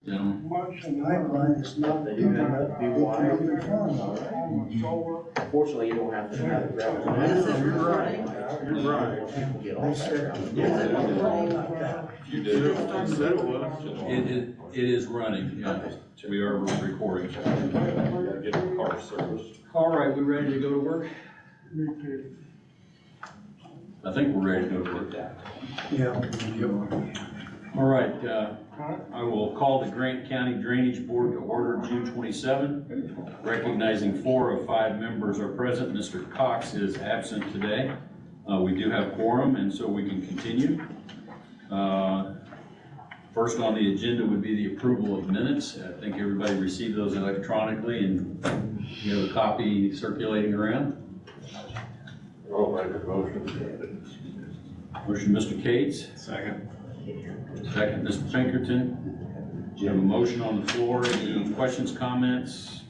Gentlemen, Pipeline is not picking up the traffic fund. Fortunately, you don't have to have it gravel. You're right. You're right. People get They all said, that. you did. Said it was. It is running, yeah. We are recording. Gotta get the car serviced. All right, we ready to go to work? I think we're ready to go to work. yeah. All right, I will call the Grant County Drainage Board to order June 27, recognizing 4 of 5 members are present. Mr. Cox is absent today. We do have quorum, and so we can continue. First on the agenda would be the approval of minutes. I think everybody received those electronically, and you have a copy circulating around. I'll make a motion. Motion, Mr. Cates. Second. Second, Mr. Pinkerton. You have a motion on the floor. Any questions, comments,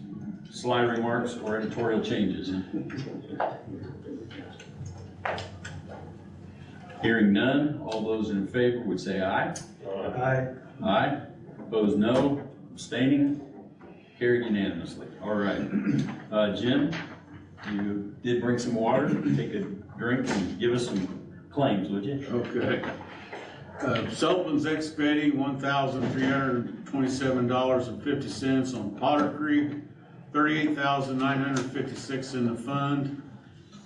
sly remarks, or editorial changes? Hearing none, all those in favor would say aye. Aye. Opposed, no. Abstaining, carried unanimously. All right. Jim, you did bring some water. Take a drink and give us some claims, would you? Okay. Sullivan's Excavating, $1,327.50 on Potter Creek, $38,956 in the fund.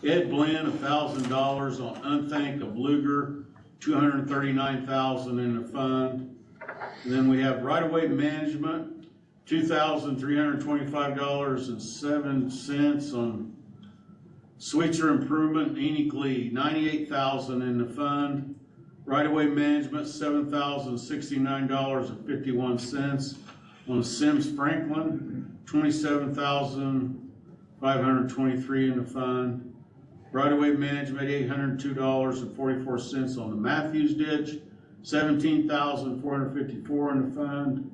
Ed Blinn, $1,000 on Unthank of Luger, $239,000 in the fund. And then we have right-of-way management, $2,325.07 on Sweetser Improvement, Enoch Lee, $98,000 in the fund. Right-of-way management, $7,069.51 on Sims Franklin, $27,523 in the fund. Right-of-way management, $802.44 on the Matthews ditch, $17,454 in the fund.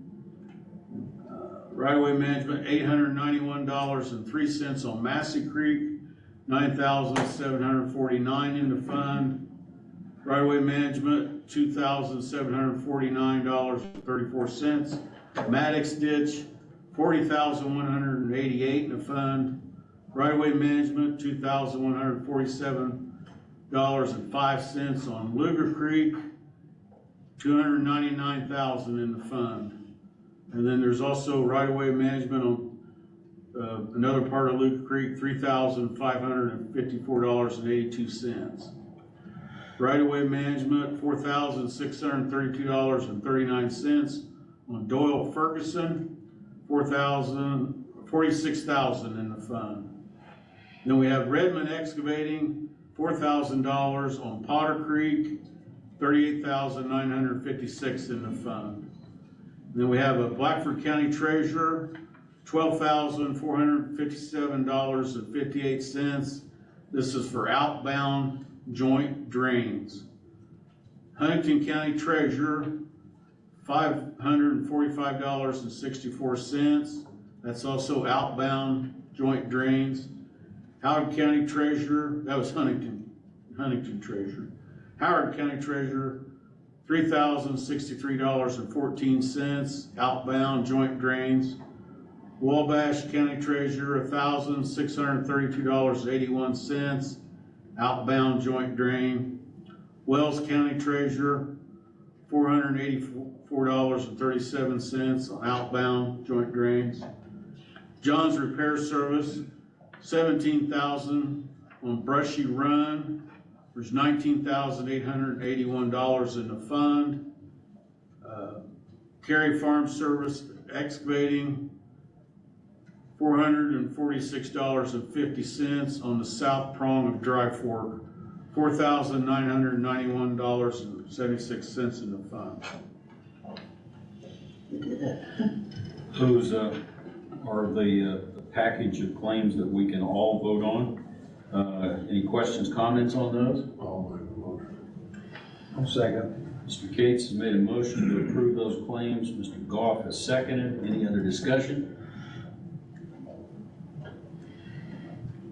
Right-of-way management, $891.03 on Massey Creek, $9,749 in the fund. Right-of-way management, $2,749.34. Maddox ditch, $40,188 in the fund. Right-of-way management, $2,147.05 on Luger Creek, $299,000 in the fund. And then there's also right-of-way management on another part of Luger Creek, $3,554.82. Right-of-way management, $4,632.39 on Doyle Ferguson, $46,000 in the fund. Then we have Redmond Excavating, $4,000 on Potter Creek, $38,956 in the fund. Then we have a Blackford County Treasurer, $12,457.58. This is for outbound joint drains. Huntington County Treasurer, $545.64. That's also outbound joint drains. Howard County Treasurer, that was Huntington Treasurer. Howard County Treasurer, $3,063.14, outbound joint drains. Wabash County Treasurer, $1,632.81, outbound joint drain. Wells County Treasurer, $484.37 on outbound joint drains. John's Repair Service, $17,000 on Brushy Run. There's $19,881 in the fund. Cary Farm Service Excavating, $446.50 on the south prong of Dry Fork, $4,991.76 in the fund. Those are the package of claims that we can all vote on. Any questions, comments on those? I'll make a motion. I'll second. Mr. Cates has made a motion to approve those claims. Mr. Goff has seconded. Any other discussion?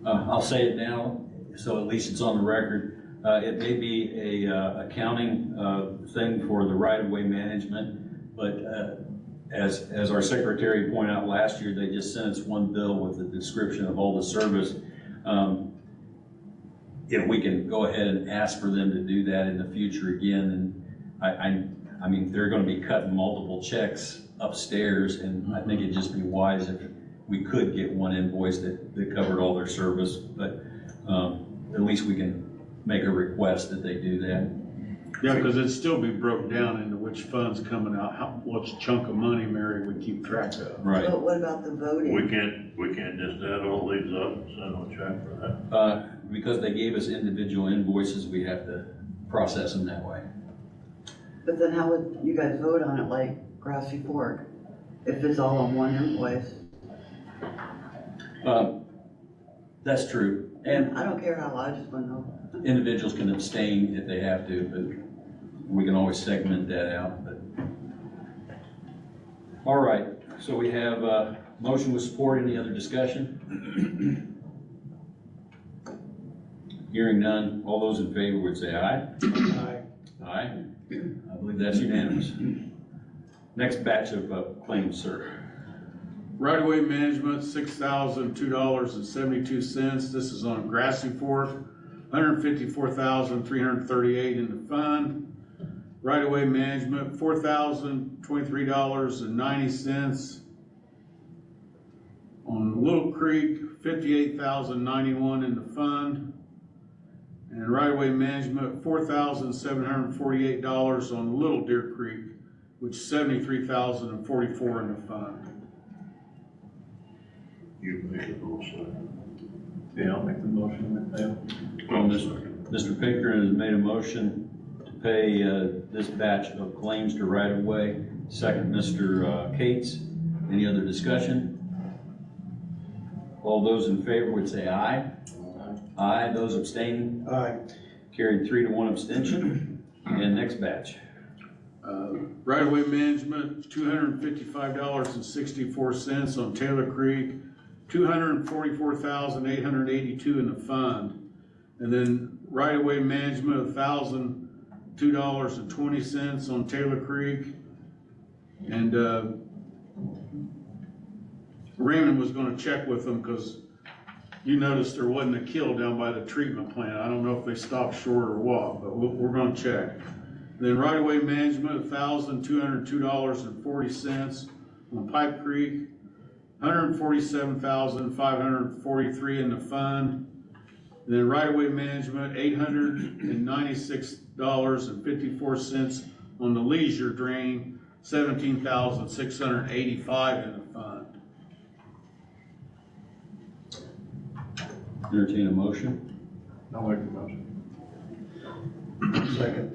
I'll say it now, so at least it's on the record. It may be a accounting thing for the right-of-way management, but as our secretary pointed out last year, they just sent us one bill with a description of all the service. If we can go ahead and ask for them to do that in the future again, and I mean, they're gonna be cutting multiple checks upstairs, and I think it'd just be wise if we could get one invoice that covered all their service, but at least we can make a request that they do that. Yeah, because it'd still be broke down into which fund's coming out, which chunk of money, Mary, we keep track of. Right. But what about the voting? We can't just add all these up and send them a check for that. Because they gave us individual invoices, we have to process them that way. But then how would you guys vote on it like Grassy Fork? If it's all on one invoice? That's true, and I don't care how, I just wanna know. individuals can abstain if they have to, but we can always segment that out, but. All right, so we have a motion with support. Any other discussion? Hearing none, all those in favor would say aye. Aye. Aye. I believe that's unanimous. Next batch of claims, sir. Right-of-way management, $6,002.72. This is on Grassy Fork, $154,338 in the fund. Right-of-way management, $4,023.90. On Little Creek, $58,091 in the fund. And right-of-way management, $4,748 on Little Deer Creek, which is $73,044 in the fund. You make it all second. Yeah, I'll make the motion with that. I'll Mr. second. Mr. Pinker has made a motion to pay this batch of claims to right-of-way. Second, Mr. Cates. Any other discussion? All those in favor would say aye. Aye. Those abstaining? Aye. Carried 3-1 abstention. And next batch. Right-of-way management, $255.64 on Taylor Creek, $244,882 in the fund. And then right-of-way management, $1,002.20 on Taylor Creek. And Raymond was gonna check with them, because you noticed there wasn't a kill down by the treatment plant. I don't know if they stopped short or what, but we're gonna check. Then right-of-way management, $1,202.40 on Pipe Creek, $147,543 in the fund. Then right-of-way management, $896.54 on the Leisure Drain, $17,685 in the fund. Entertain a motion. I'll make the motion. Second.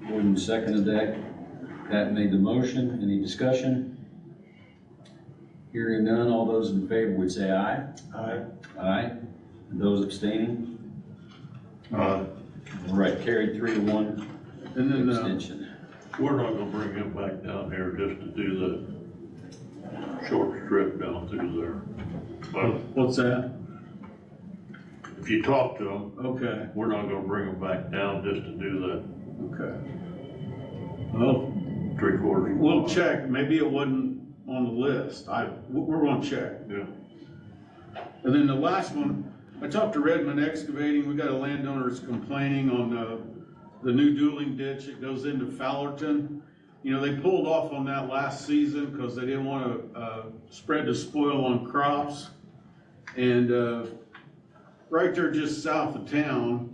Gordon seconded that. Pat made the motion. Any discussion? Hearing none, all those in favor would say aye. Aye. Aye. And those abstaining? Aye. All right, carried 3-1 And then, abstention. We're not gonna bring him back down here just to do the short strip down through there. But what's that? if you talk to him, Okay, we're not gonna bring him back down just to do that okay. Well, 3/4. we'll check. Maybe it wasn't on the list. We're gonna check. Yeah. And then the last one, I talked to Redmond Excavating. We got a landowner that's complaining on the new dueling ditch that goes into Fowlerton. You know, they pulled off on that last season because they didn't want to spread the spoil on crops. And right there just south of town,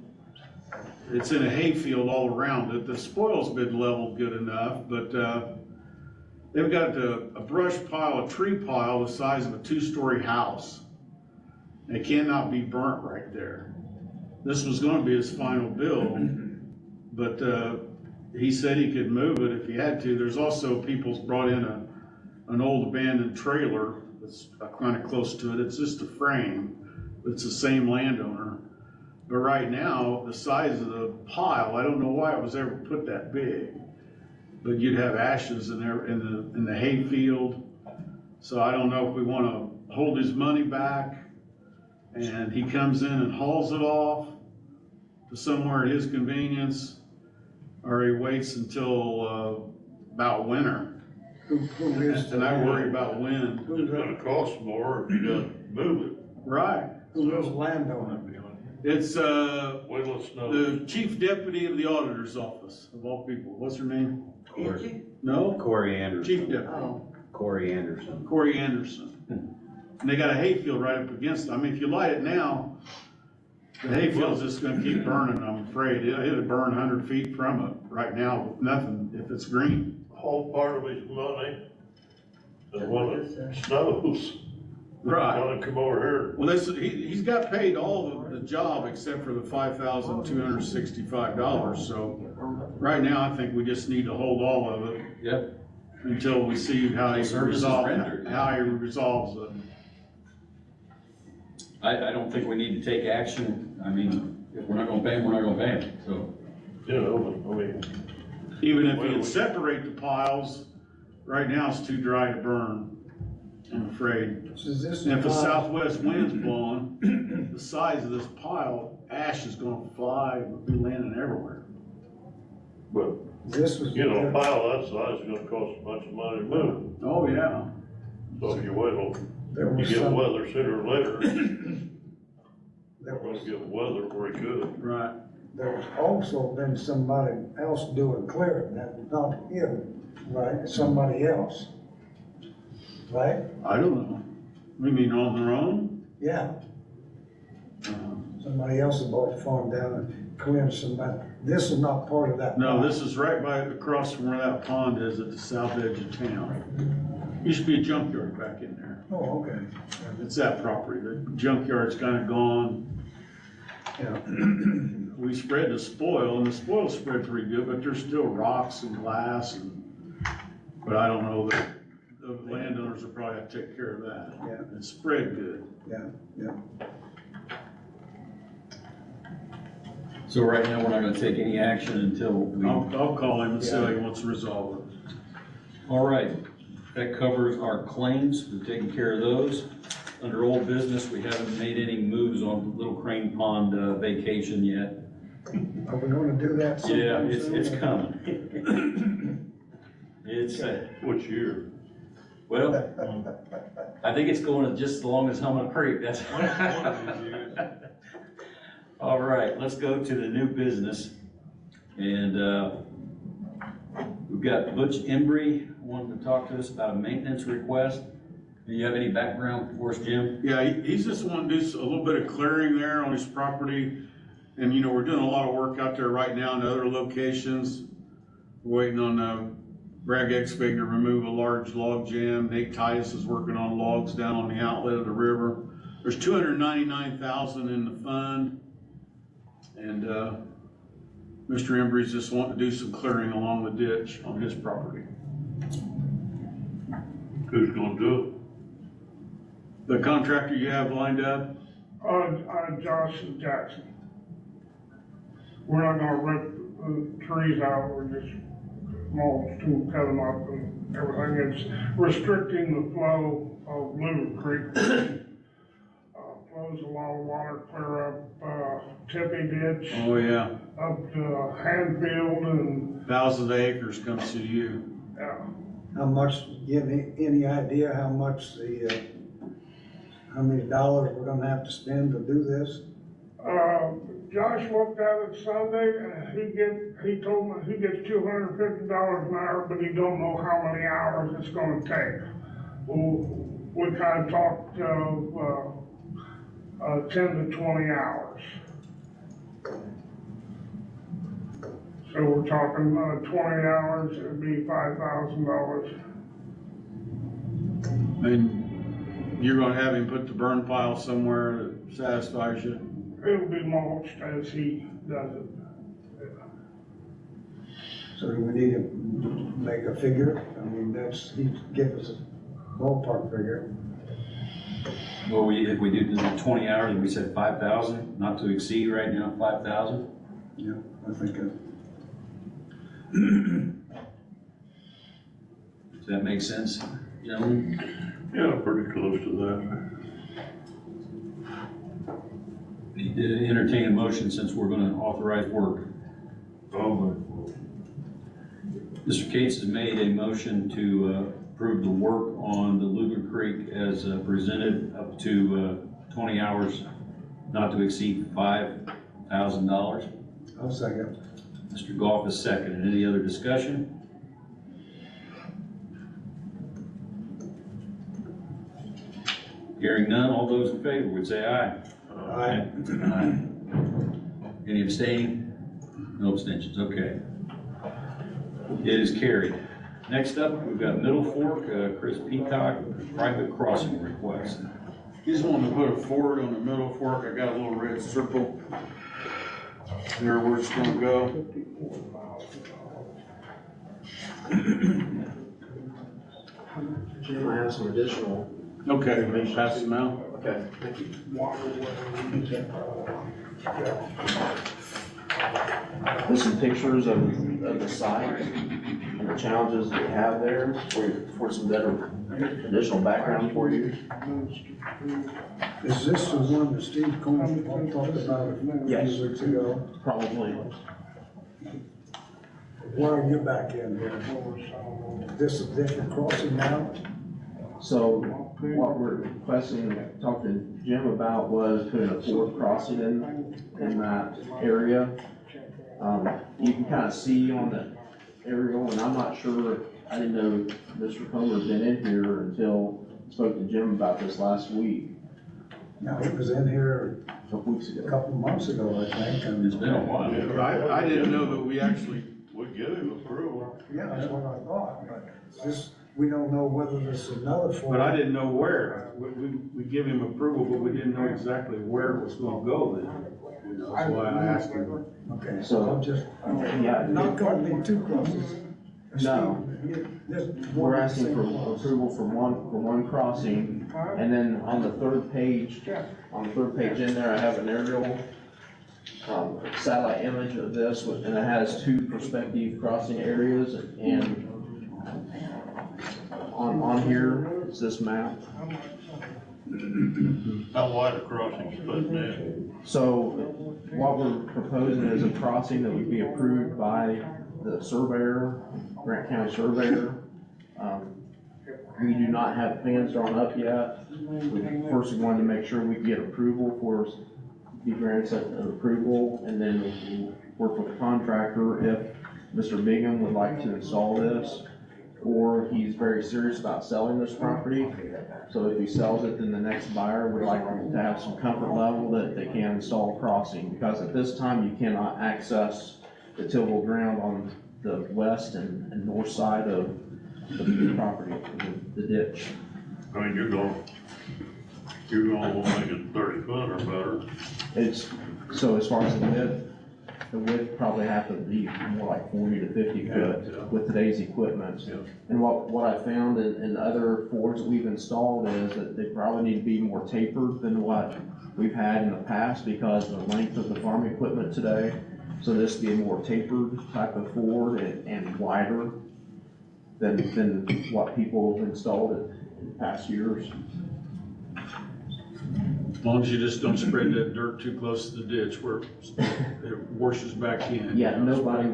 it's in a hayfield all around it. The spoil's been leveled good enough, but they've got a brush pile, a tree pile the size of a 2-story house. It cannot be burnt right there. This was gonna be his final build, but he said he could move it if he had to. There's also people's brought in an old abandoned trailer that's kind of close to it. It's just a frame. It's the same landowner. But right now, the size of the pile, I don't know why it was ever put that big, but you'd have ashes in there in the hay field. So I don't know if we want to hold his money back and he comes in and hauls it off to somewhere at his convenience, or he waits until about winter. Who is? And I worry about wind. It's gonna cost more if you gotta move it. Right. Who is the landowner? It's, Wait till it snows. the chief deputy of the auditor's office, of all people. What's her name? Angie? No? Corey Anderson. Chief deputy, Oh, Corey Anderson. Corey Anderson. And they got a hayfield right up against it. I mean, if you light it now, the hayfield's just gonna keep burning, I'm afraid. It'll burn 100 feet from it right now with nothing if it's green. Whole part of his money, and when What is it that? snows, Right. gonna come over here. Well, he's got paid all of the job except for the $5,265, so right now I think we just need to hold all of it Yep. until we see how he Services rendered. resolves it. I don't think we need to take action. I mean, if we're not gonna pay them, we're not gonna pay them, so. You know, I mean, Even if we can separate the piles, right now it's too dry to burn, I'm afraid. So is this? And if the southwest wind's blowing, the size of this pile, ash is gonna fly, be landing everywhere. but, This was. you know, a pile that size is gonna cost a bunch of money to move. Oh, yeah. So if you wait till There you was get some, weather sooner or later, there we're was, gonna get weather where he could. Right. there was also been somebody else doing clearing, that was not him, right? Somebody else. Right? I don't know. You mean on their own? Yeah, somebody else had bought the farm down and cleared somebody. This is not part of that. No, plan. this is right by, across from where that pond is at the south edge of town. Used to be a junkyard back in there. Oh, okay, It's that property. The junkyard's kinda gone. yeah. We spread the spoil, and the spoil spread pretty good, but there's still rocks and glass and, but I don't know that, the landowners will probably have to take care of that. Yeah. It's spread good. So right now, we're not gonna take any action until we. I'll call him and see how he wants to resolve it. All right, that covers our claims, we've taken care of those. Under old business, we haven't made any moves on Little Crane Pond vacation yet. Are we gonna do that Yeah, sometime it's soon? coming. It's, Which year? well, I think it's going just as long as Humboldt Creek, that's. All right, let's go to the new business. And, we've got Butch Embry wanting to talk to us about a maintenance request. Do you have any background for us, Jim? Yeah, he's just wanting to do a little bit of clearing there on his property. And, you know, we're doing a lot of work out there right now in other locations. Waiting on, Bragg Excavator to remove a large log jam. Nate Titus is working on logs down on the outlet of the river. There's $299,000 in the fund. And, Mr. Embry's just wanting to do some clearing along the ditch on his property. Who's gonna do The contractor you have lined up, Josh Jackson. We're not gonna rip the trees out, we're just mulch to cut them up and everything. It's restricting the flow of Little Creek. Flows a lot of water clear up, Tippy Ditch, oh yeah, up to Hanfield and, thousands of acres comes to you. How much, you have any idea how much how many dollars we're gonna have to spend to do this? Josh looked at it Sunday, and he told me he gets $250 an hour, but he don't know how many hours it's gonna take. Well, we kind of talked, 10 to 20 hours. So we're talking, 20 hours, it'd be $5,000. And you're gonna have him put the burn pile somewhere that satisfies you? It'll be mulched as he does it. So do we need to make a figure? I mean, he give us a ballpark figure. Well, if we do the 20 hours, we said 5,000, not to exceed right now, 5,000. Yeah, I think Does that make sense, gentlemen? it? Yeah, pretty close to Need to entertain a motion since we're gonna authorize work. that. Mr. Cates has made a motion to approve the work on the Luger Creek as presented up to 20 hours, not to exceed $5,000. I'll second. Mr. Goff is second. Any other discussion? Hearing none, all those in favor would say aye. Aye. Aye. Any abstaining? No abstentions, okay. It is carried. Next up, we've got Middle Fork, Chris Peacock, private crossing request. He's wanting to put a ford on the Middle Fork. I got a little red circle there where it's gonna go. Jim, I have some additional, Okay, pass them out. okay, thank you. There's some pictures of the site and the challenges that we have there for some better additional background for you. Is this the one that Steve Coleman talked about a Yes. few weeks ago? Probably. Why are you back in here? This is a different crossing now? So what we're requesting, talked to Jim about, was putting a forward crossing in that area. You can kind of see on the aerial, and I'm not sure, I didn't know Mr. Comer had been in here until I spoke to Jim about this last week, No, he was in here a couple weeks a ago. couple of months ago, I think, and. It's been a while. I didn't know that we actually, We give him approval. Yeah, that's what I thought, but this, we don't know whether this is another form. but I didn't know where. We give him approval, but we didn't know exactly where it was gonna go then. You know, that's why I asked him. Okay, So- so I'm just, Yeah. not gonna be two crosses. No. Just We're one asking for same cross. approval for one crossing, and then on the third page in there, I have an aerial satellite image of this, and it has two prospective crossing areas, and on here, it's this map. How wide a crossing is putting in? So what we're proposing is a crossing that would be approved by the surveyor, Grant County surveyor. We do not have plans drawn up yet. First, we wanted to make sure we could get approval for, be granted an approval, and then we'll work with the contractor if Mr. Bingham would like to install this, or he's very serious about selling this property. So if he sells it, then the next buyer would like to have some comfort level that they can install a crossing, because at this time, you cannot access the tillable ground on the west and north side of the property, the ditch. I mean, you're gonna make it 30 foot or better. It's, so as far as the width probably have to be more like 40 to 50 foot Yeah. with today's equipment. Yeah. And what I found in other fords that we've installed is that they probably need to be more tapered than what we've had in the past because of the length of the farm equipment today. So this would be a more tapered type of ford and wider than what people have installed in past years. As long as you just don't spread that dirt too close to the ditch where it washes back in. Yeah, nobody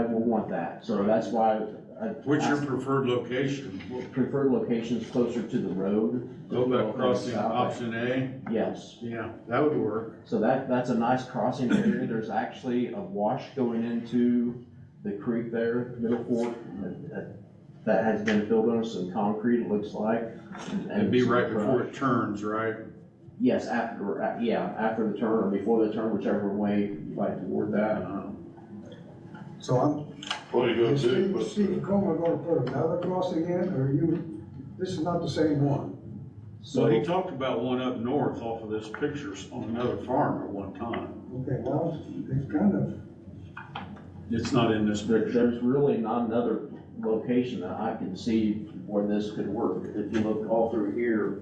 will want that, so that's why I. What's your preferred location? Preferred locations closer to the road. Go back crossing option A? Yes, Yeah, that would work. so that's a nice crossing area. There's actually a wash going into the creek there, Middle Fork, that has been filled in with some concrete, it looks like. and It'd be some right before brush. it turns, right? Yes, after the turn or before the turn, whichever way you like to word that. So What are you gonna is do? Steve Coleman gonna put another crossing in, or this is not the same one? So he talked about one up north off of this picture on another farm at one time. Okay, well, it's kind of, It's not in this picture. There's really not another location that I can see where this could work. If you look all through here,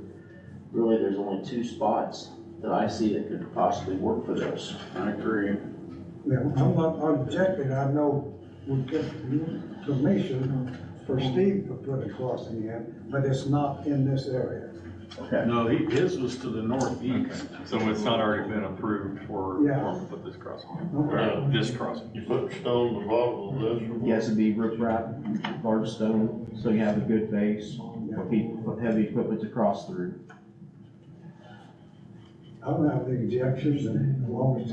really, there's only two spots that I see that could possibly work for this. I agree. I'm not objecting, I know we get permission for Steve to put a crossing in, but it's not in this area. Okay, No, his was to the northeast. So it's not already been approved for Yeah. put this crossing, Okay. this crossing. You put stone in the bottom of this? or yes, it'd be riprap, large stone, so you have a good base for people, for heavy equipment to cross through. I don't have any objections, and as long as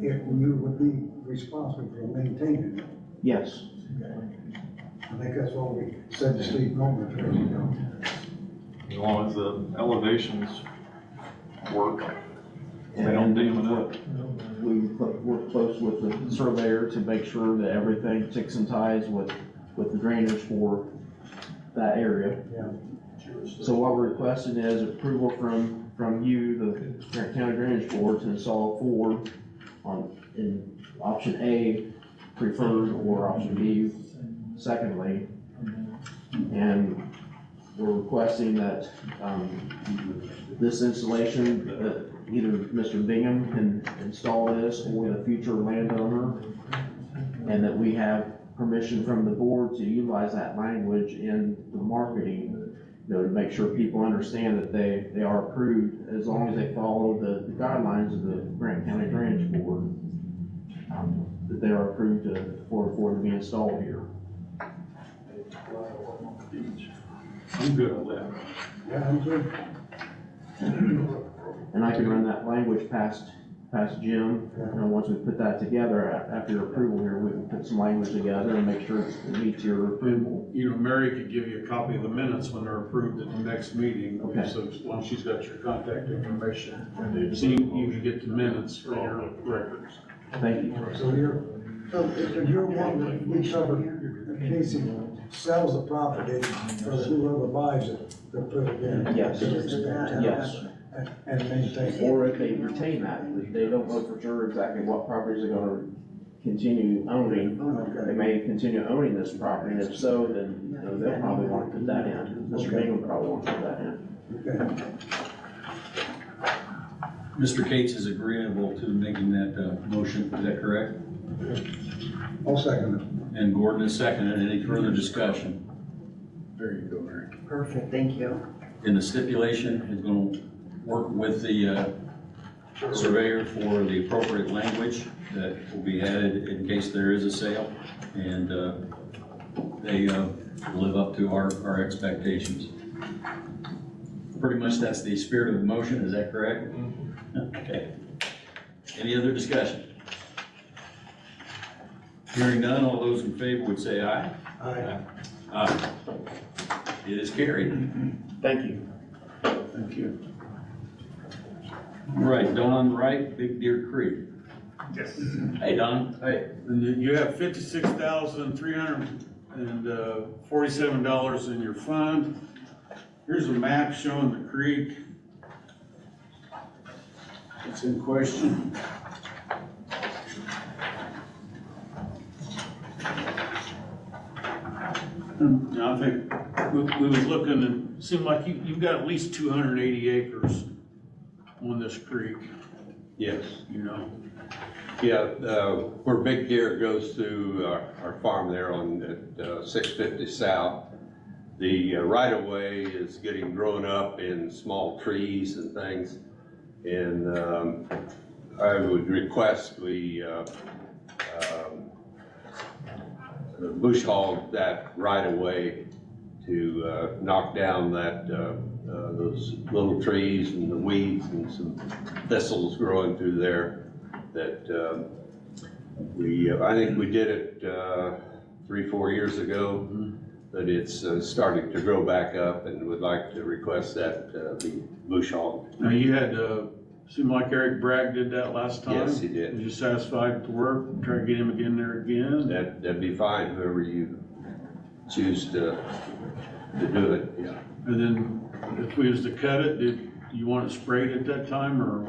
you would be responsible for maintaining it. Yes, I think that's what we said to Steve Nolan years ago. As long as the elevations work, they don't dam it up. we work close with the surveyor to make sure that everything ticks and ties with the drainage for that area. Yeah. So what we're requesting is approval from you, the Grant County Drainage Board, to install 4 in option A preferred, or option B secondly. And we're requesting that, this installation, either Mr. Bingham can install this or the future landowner, and that we have permission from the board to utilize that language in the marketing, to make sure people understand that they are approved as long as they follow the guidelines of the Grant County Drainage Board, that they are approved for to be installed here. I'm good with that. Yeah, I'm good. And I can run that language past Jim, and once we put that together, after your approval here, we can put some language together and make sure it meets your approval. You know, Mary could give you a copy of the minutes when they're approved at the next meeting. Okay. So as long as she's got your contact information, so you can get the minutes for your records. Thank you. So you're one that we cover, in case he sells the property, or whoever buys it, they'll put it in. Yes. Yes. And maintain. Or if they retain that, if they don't know for sure exactly what properties they're gonna continue owning, they may continue owning this property, and if so, then they'll probably wanna put that in. Mr. Bingham will probably want to put that in. Okay. Mr. Cates is agreeable to making that motion, is that correct? I'll second it. And Gordon is seconded. Any further discussion? There you go, Mary. Perfect, thank you. And the stipulation is going to work with the surveyor for the appropriate language that will be added in case there is a sale. And they live up to our expectations. Pretty much that's the spirit of the motion, is that correct? Okay. Any other discussion? Hearing none, all those in favor would say aye. Aye. Aye. It is carried. Thank you. Thank you. All right, Don Wright, Big Deer Creek. Yes. Hey, Don. Hey, and you have $56,347 in your fund. Here's a map showing the creek. It's in question. Now, I think we was looking, and it seemed like you've got at least 280 acres on this creek, Yes, you know. yeah, where Big Deer goes through our farm there on 650 South, the right-of-way is getting grown up in small trees and things. And I would request we bush hog that right-of-way to knock down that those little trees and the weeds and some thistles growing through there. That I think we did it 3-4 years ago, but it's starting to grow back up, and would like to request that be bush hogged. Now, you had, seemed like Eric Bragg did that last time? Yes, he did. Was you satisfied with the work? Try to get him again there again? That'd be fine, whoever you choose to do it, yeah. And then, if we was to cut it, did you want it sprayed at that time, or?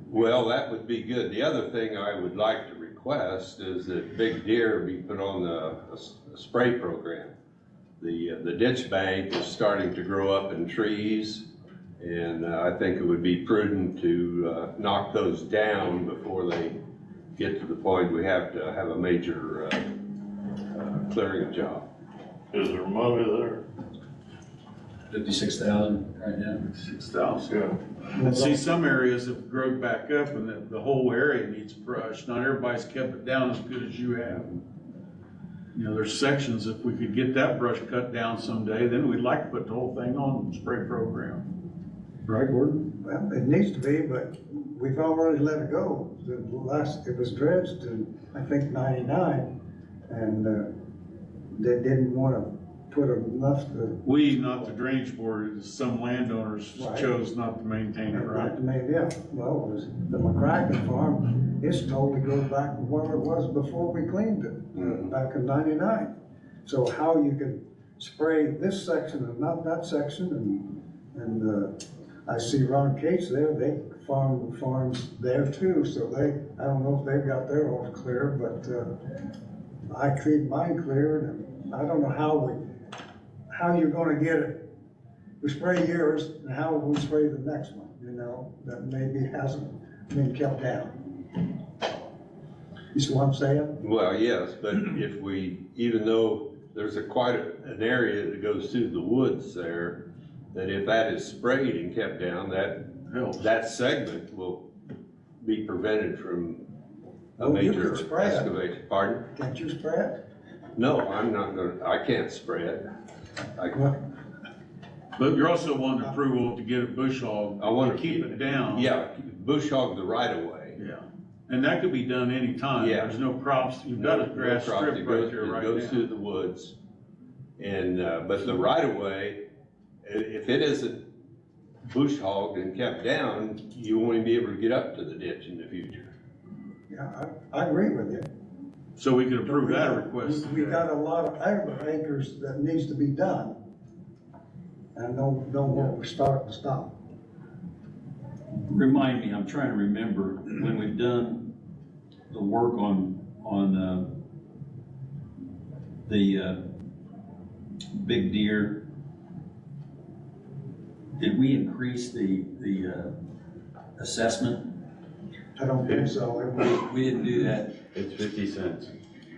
Well, that would be good. The other thing I would like to request is that Big Deer be put on a spray program. The ditch bank is starting to grow up in trees, and I think it would be prudent to knock those down before they get to the point we have to have a major clearing job. Is there money there? 56,000 right now. 6,000. Yeah. And see, some areas have grown back up and the whole area needs brush. Not everybody's kept it down as good as you have. You know, there's sections, if we could get that brush cut down someday, then we'd like to put the whole thing on the spray program. Right, Gordon? Well, it needs to be, but we've already let it go. It was dredged in, I think, 99, and they didn't want to put enough to. We, not the drainage board, some landowners Right. chose not to maintain it, right? Yeah, well, it was the McCracken farm, it's totally goes back to where it was before we cleaned it, back in 99. So how you can spray this section and not that section, and I see Ron Cates there, they farms there too, so I don't know if they've got their all clear, but I keep mine cleared, and I don't know how you're gonna get it. We spray yours, and how will we spray the next one, you know, that maybe hasn't been kept down. You see what I'm saying? Well, yes, but if we, even though there's quite an area that goes through the woods there, that if that is sprayed and kept down, that segment will be prevented from a Well, you major could spray it. excavation. Pardon? Can't you spray it? No, I'm not gonna, I can't spray it. But you're also wanting approval to get a bush hog, I want to keep it down. Yeah, bush hog the right of way. Yeah, and that could be done anytime. Yeah. There's no crops, you've got a grass No crop. strip It right goes- there right It goes now. through the woods. And, but the right of way, if it isn't bush hogged and kept down, you won't even be able to get up to the ditch in the future. Yeah, I agree with you. So we could approve that request. We got a lot of other acres that needs to be done. And don't want to start to stop. Remind me, I'm trying to remember, when we've done the work on the Big Deer, did we increase the assessment? I don't think so. We didn't do that. It's 50 cents.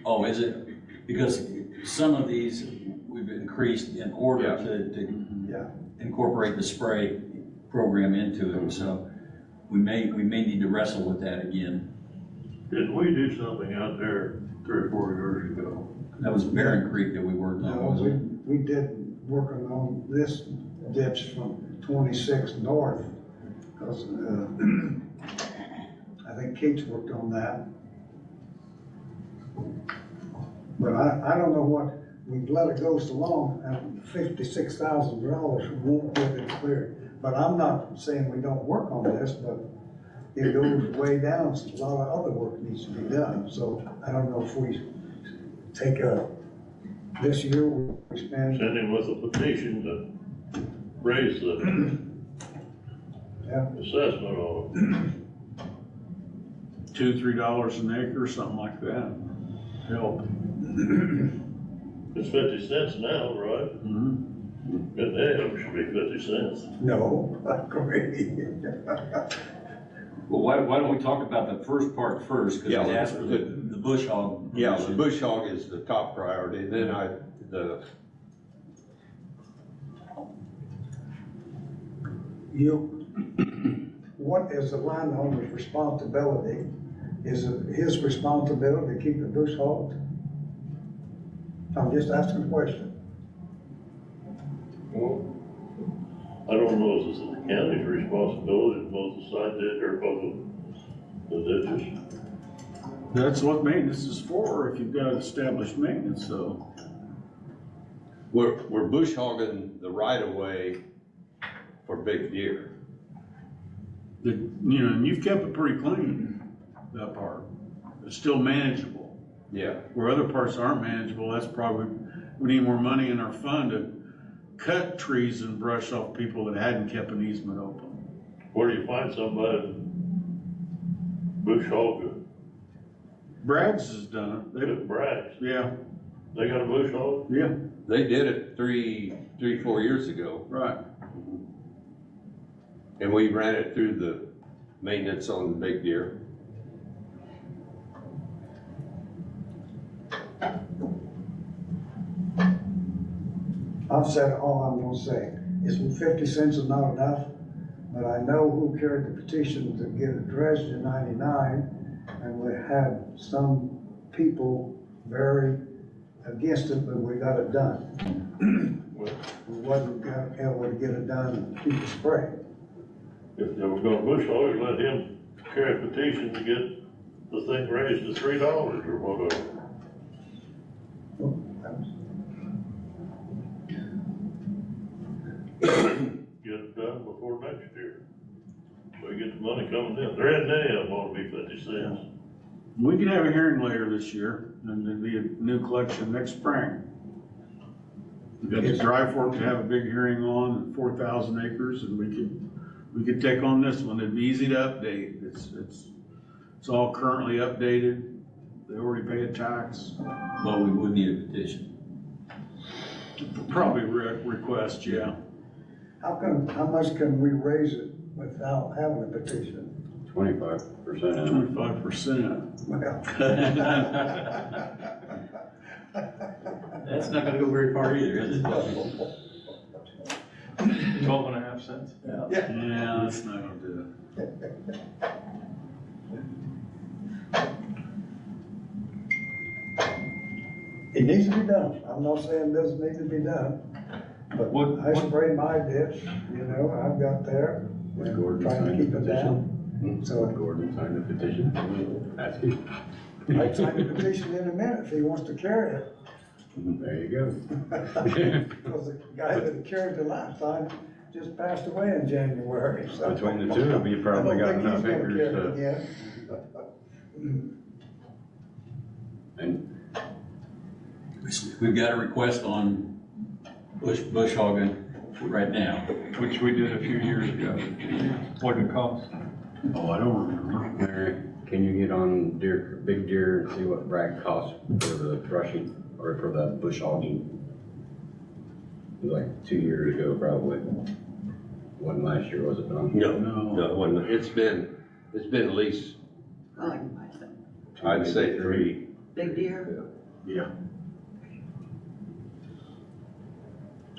Oh, is it? Because some of these we've increased in order to Yeah. incorporate the spray program into it, so we may need to wrestle with that again. Didn't we do something out there 3 or 4 years ago? That was Barron Creek that we worked on, No, wasn't it? we did working on this ditch from 26 north, because, I think Kate's worked on that. But I don't know what, we've let it go so long, and $56,000 won't get it cleared. But I'm not saying we don't work on this, but it goes way down, so a lot of other work needs to be done. So I don't know if we take this year, we spend. Send him with a petition to raise the Yeah. assessment on $2, $3 an acre, something like that. Help. it. It's 50 cents now, right? Mhm. Good day, it should be 50 cents. No, I agree. Well, why don't we talk about the first part first, because Yeah, I asked for the bush hog. Yeah, the bush hog is the top priority, then What is the landowner's responsibility? Is it his responsibility to keep the bush hogged? I'm just asking a question. Well, I don't know if it's the county's responsibility to mow the side ditch or mow the ditches. That's what maintenance is for, if you've got established maintenance, so. we're bush hogging the right of way for Big Deer. And you've kept it pretty clean, that part. It's still manageable. Yeah. Where other parts aren't manageable, that's probably, we need more money in our fund to cut trees and brush off people that hadn't kept an easement open. Where do you find somebody bush hog Bragg's has done it. it? Bragg's. Yeah, They got a bush hog? yeah, They did it 4 years ago, right. and we ran it through the maintenance on the Big Deer. I've said all I'm gonna say. Isn't 50 cents is not enough? But I know who carried the petition to get it dredged in 99, and we had some people very against it, but we got it done. We wasn't able to get it done and keep it sprayed. If they were gonna bush hog, let him carry a petition to get the thing raised to $3 or whatever. Get it done before next year. So we get the money coming in. There isn't any of them ought to be 50 cents. We can have a hearing later this year, and there'll be a new collection next spring. We got the Dry Fork to have a big hearing on, 4,000 acres, and we could take on this one. It'd be easy to update. It's all currently updated. They already pay a tax. But we would need a petition. Probably request, yeah. How much can we raise it without having a petition? 25%. 25%. Well, That's not gonna go very far either, is it? 12.5 cents. Yeah, that's not gonna do it. it needs to be done. I'm not saying it doesn't need to be done, but I spray my ditch, you know, I've got there, and trying to keep it down. So Gordon signed the petition. That's good. I'd sign the petition in a minute if he wants to carry it. There you go. Because the guy that carried the last time just passed away in January, so. Between the two of you, probably got enough acres to. And We've got a request on bush hogging right now. Which we did a few years ago. What did it cost? Oh, I don't remember. Larry, can you get on big deer and see what Bragg costs for the brushing or for the bush hogging? It was like 2 years ago, probably. Wasn't last year, was it, Don? No, it wasn't. It's been at least, I like my thing. I'd say 3. Big deer? Yeah.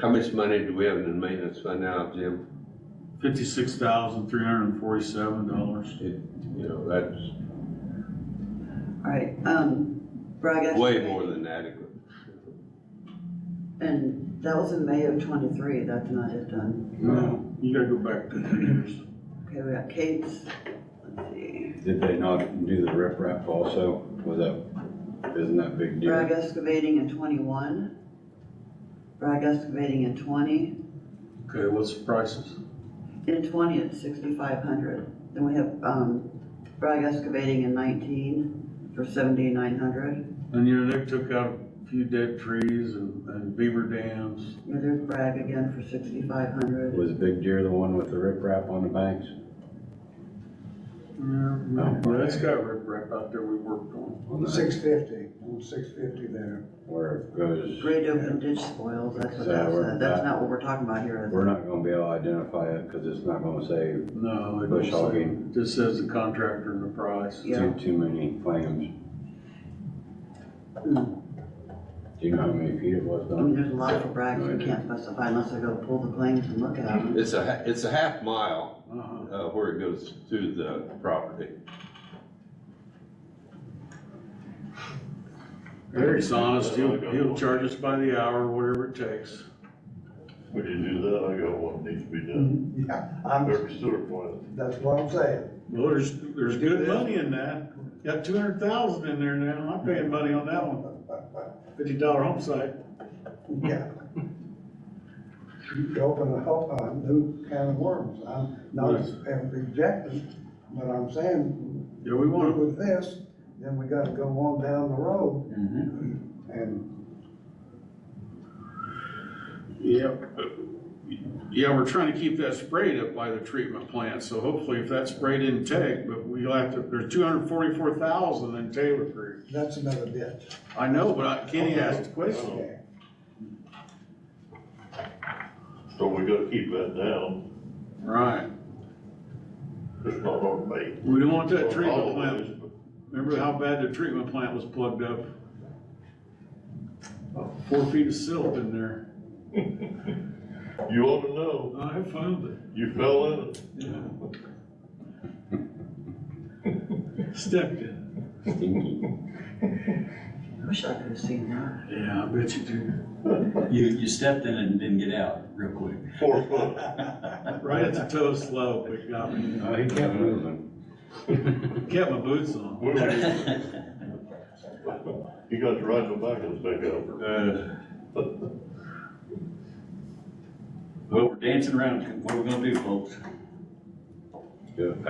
How much money do we have in the maintenance fund now, Jim? $56,347. You know, that's All right, Bragg. way more than adequate. And that was in May of 23, that's not it done. No, you gotta go back 2 years. Okay, we got Kate's, let's see. Did they not do the riprap also? Isn't that big deal? Bragg excavating in 21. Bragg excavating in 20. Okay, what's the prices? In 20, it's 6,500. Then we have, Bragg excavating in 19 for 7,900. And you know, they took out a few dead trees and beaver dams. Yeah, there's Bragg again for 6,500. Was Big Deer the one with the riprap on the banks? Yeah, it's got riprap out there we worked on. 650, 650 there. Where it goes, Great open ditch spoils, that's what that said. That's not what we're talking about here, is we're it? not gonna be able to identify it because it's not gonna say No, it bush don't say. hogging. Just says the contractor and the price. Yeah. Too many claims. Hmm. Do you know how many feet it was, I mean, Don? there's a lot for Bragg, so we can't specify unless I go pull the claims and look at them. It's a half mile, Uh-huh. where it goes through the property. Eric's honest, he'll charge us by the hour, whatever it takes. When you do that, I got one needs to be done. Yeah, Their sewer plant. that's what I'm saying. Well, there's good money in that. Got 200,000 in there now. I'm paying money on that one. $50 home site. Yeah. You open a new can of worms. I'm not rejecting, but I'm saying, Yeah, we want to. with this, then we gotta go on down the road and Yeah, we're trying to keep that sprayed up by the treatment plant, so hopefully if that spray didn't take, but we'll have to, there's 244,000 in Taylor Creek. that's another ditch. I know, but Kenny asked a question. Okay. So we gotta keep that down. Right. It's not on me. We don't want that It's on treatment all of plant. us, but Remember how bad the treatment plant was plugged up? About 4 feet of silt in there. You ought to know, I found it. you fell in it. Stepped in. I wish I could have seen that. Yeah, I bet you do. You stepped in and didn't get out real quick. 4 foot. Right at the toe slope, it got me. He kept moving. Kept my boots on. We were, he got to ride in the back of the pickup. Well, we're dancing around. What are we gonna do, folks? Good.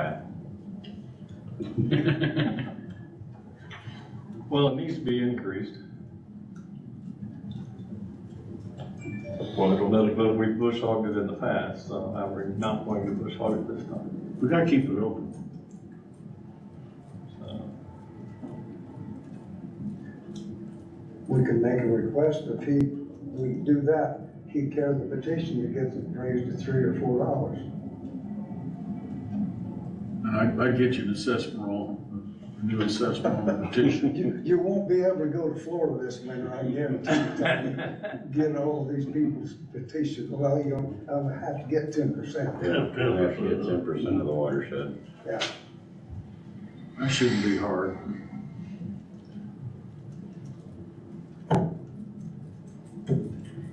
Well, it needs to be increased. But we bush hogged it in the past, so we're not going to bush hog it this time. We gotta keep it open. So, We can make a request, if we do that, he carries the petition, he gets it raised to $3 or $4. And I get you an assessment roll, a new assessment roll petition. You won't be able to go to Florida this winter, I guarantee you, get all these people's petitions. Well, you'll have to get 10%. Yeah, 10%. 10% of the watershed. Yeah. That shouldn't be hard.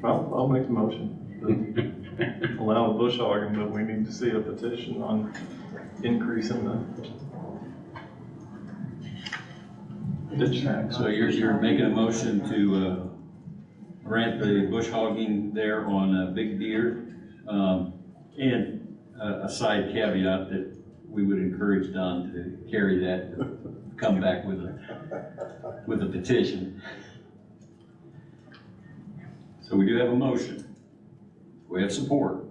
I'll make the motion. Allow the bush hogging, but we need to see a petition on increasing the ditch tax. So you're making a motion to, grant the bush hogging there on Big Deer. And a side caveat that we would encourage Don to carry that, come back with a petition. So we do have a motion. We have support.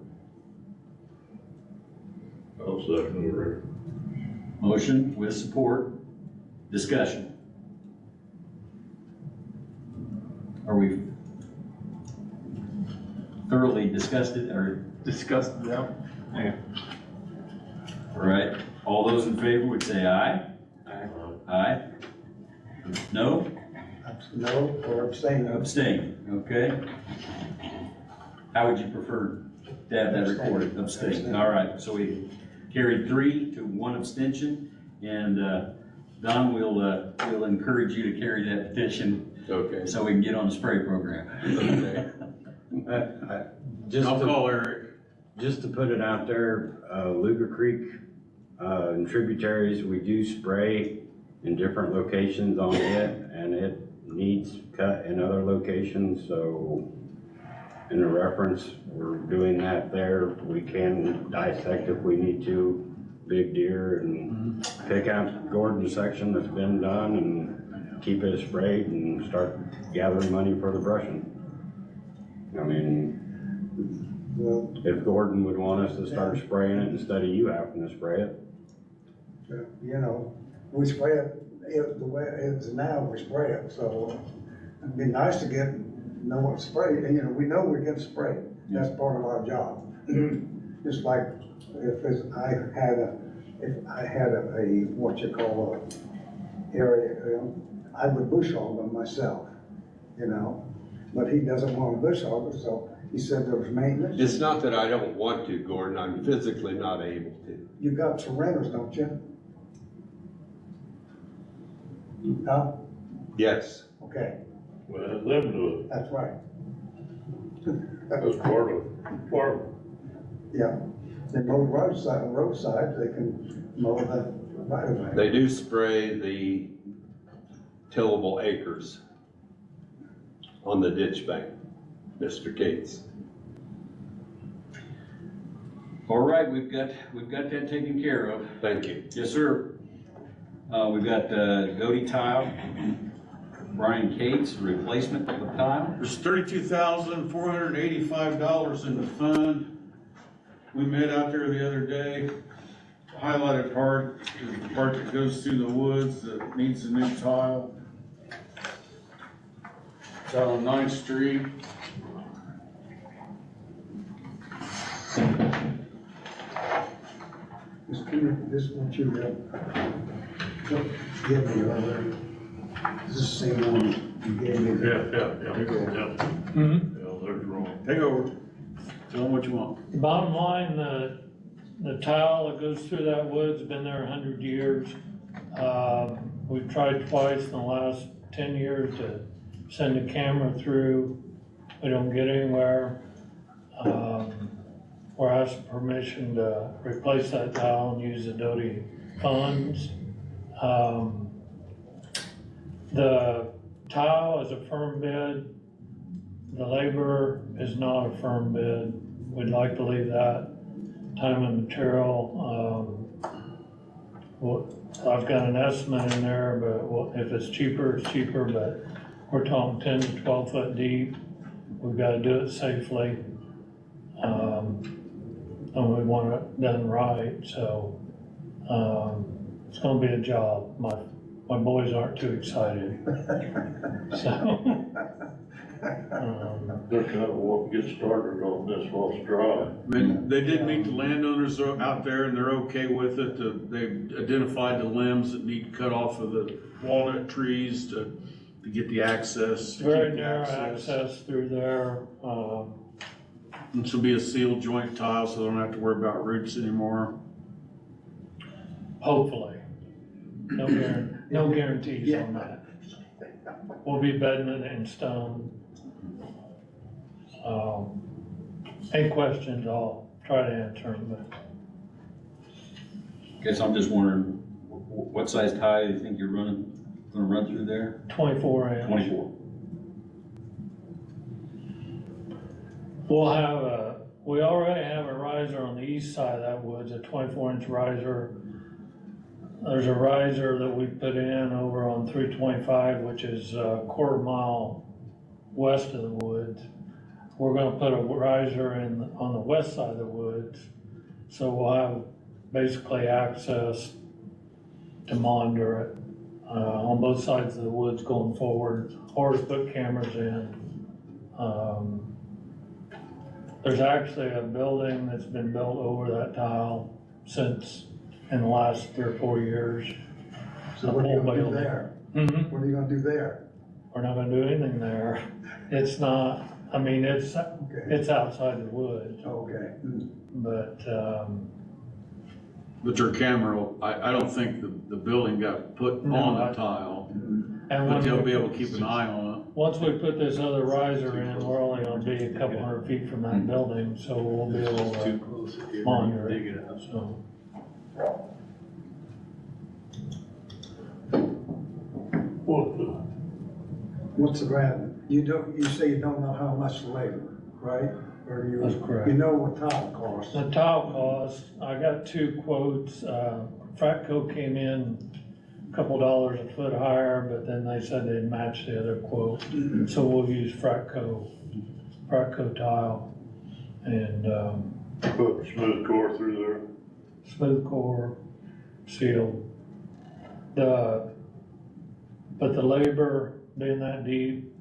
I'll second it, Rick. Motion with support. Discussion. Are we thoroughly discussed it, or? Discussed, yeah. Yeah. All right, all those in favor would say aye. Aye. No? No, or abstain. Abstain, okay. How would you prefer to have that recorded? Abstain, all right, so we carried 3 to 1 abstention, and Don, we'll encourage you to carry that petition Okay. so we can get on the spray program. Okay. I'll call Eric. Just to put it out there, Luger Creek, and tributaries, we do spray in different locations on it, and it needs cut in other locations, so in a reference, we're doing that there. We can dissect if we need to, Big Deer, and pick out Gordon's section that's been done and keep it sprayed and start gathering money for the brushing. I mean, Well, if Gordon would want us to start spraying it instead of you having to spray it. you know, we spray it the way it is now, we spray it, so it'd be nice to know what spray, and we know we can spray. That's part of our job. Just like if I had a what you call a area, I would bush hog them myself, but he doesn't want to bush hog it, so he said there was maintenance. It's not that I don't want to, Gordon, I'm physically not able to. You got some renters, don't you? Huh? Yes. Okay, Well, let them do it. that's right. That's part of farming. Yeah, they mow roadside, they can mow the right of way. They do spray the tillable acres on the ditch bank, Mr. Cates. All right, we've got that taken care of. Thank you. Yes, sir. We've got Doty Tile, Brian Cates, replacement of the tile. There's $32,485 in the fund. We met out there the other day. Highlighted part is the part that goes through the woods that needs a new tile. It's out on 9th Street. This is what you got. Give me already. This is the same one you gave me. Yeah. Yeah, there's wrong. Take over. Tell them what you want. Bottom line, the tile that goes through that wood's been there 100 years. We've tried twice in the last 10 years to send a camera through. We don't get anywhere. We're asking permission to replace that tile and use the Doty funds. The tile is a firm bid. The labor is not a firm bid. We'd like to leave that time and material. Well, I've got an estimate in there, but if it's cheaper, it's cheaper, but we're talking 10 to 12 foot deep. We've got to do it safely. And we want it done right, so it's gonna be a job. My boys aren't too excited. So. They're kind of want to get started on this while it's dry. They did meet the landowners out there and they're okay with it. They've identified the limbs that need cut off of the walnut trees to get the access. to Very keep the narrow access through there. This will be a sealed joint tile, so they don't have to worry about roots anymore. Hopefully. No guarantees on that. We'll be bedding it in stone. Any questions, I'll try to answer them, but Guess I'm just wondering, what size tile do you think you're gonna run through there? 24 inch. 24. We already have a riser on the east side of that woods, a 24-inch riser. There's a riser that we put in over on 325, which is a quarter mile west of the woods. We're gonna put a riser on the west side of the woods. So we'll have basically access to monitor it on both sides of the woods going forward, or to put cameras in. There's actually a building that's been built over that tile since in the last 3 or 4 years. So what are you gonna do there? Mm-hmm. What are you gonna do there? We're not gonna do anything there. It's not, I mean, it's outside the woods, Okay. but, But your camera, I don't think the building got put No, on I- the tile, and but when they'll we- be able to keep an eye on it. once we put this other riser in, we're only gonna be a couple hundred feet from that building, so we'll be able to monitor it, so. What's the grant? You say you don't know how much labor, right? Or you? That's correct. You know what tile costs? The tile cost, I got 2 quotes. Fratco came in a couple dollars a foot higher, but then they said they'd match the other quote. So we'll use Fratco tile and, Put smooth core through there. smooth core, sealed. But the labor being that deep,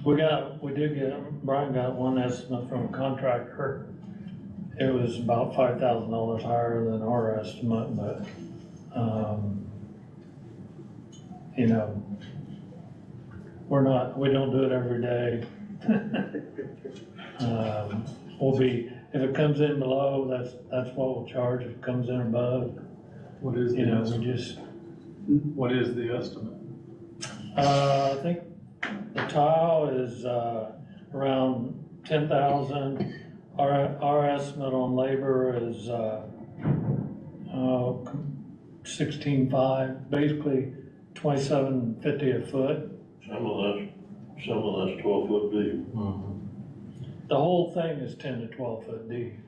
Brian got one estimate from a contractor. It was about $5,000 higher than our estimate, but, you know, we don't do it every day. If it comes in below, that's what we'll charge. If it comes in above, What is you the know, we estimate? just, What is the estimate? I think the tile is, around 10,000. Our estimate on labor is, 16.5, basically 27.50 a foot. Some of that's 12 foot deep. The whole thing is 10 to 12 foot deep.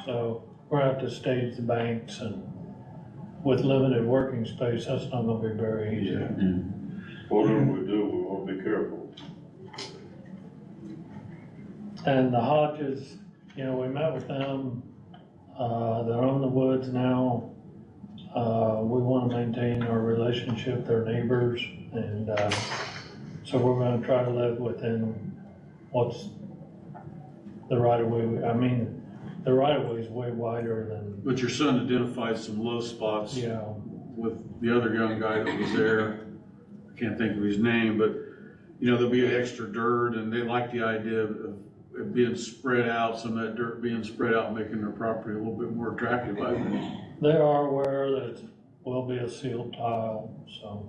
So we're gonna have to stage the banks, and with limited working space, that's not gonna be very easy. Whatever we do, we want to be careful. And the Hodges, you know, we met with them, they're on the woods now. We wanna maintain our relationship, they're neighbors, and, so we're gonna try to live within what's the right of way. I mean, the right of way is way wider than, But your son identified some low spots you know, with the other young guy that was there. I can't think of his name, but, you know, there'll be extra dirt, and they like the idea of it being spread out, some of that dirt being spread out, making their property a little bit more attractive, I think. They are aware that it will be a sealed tile, so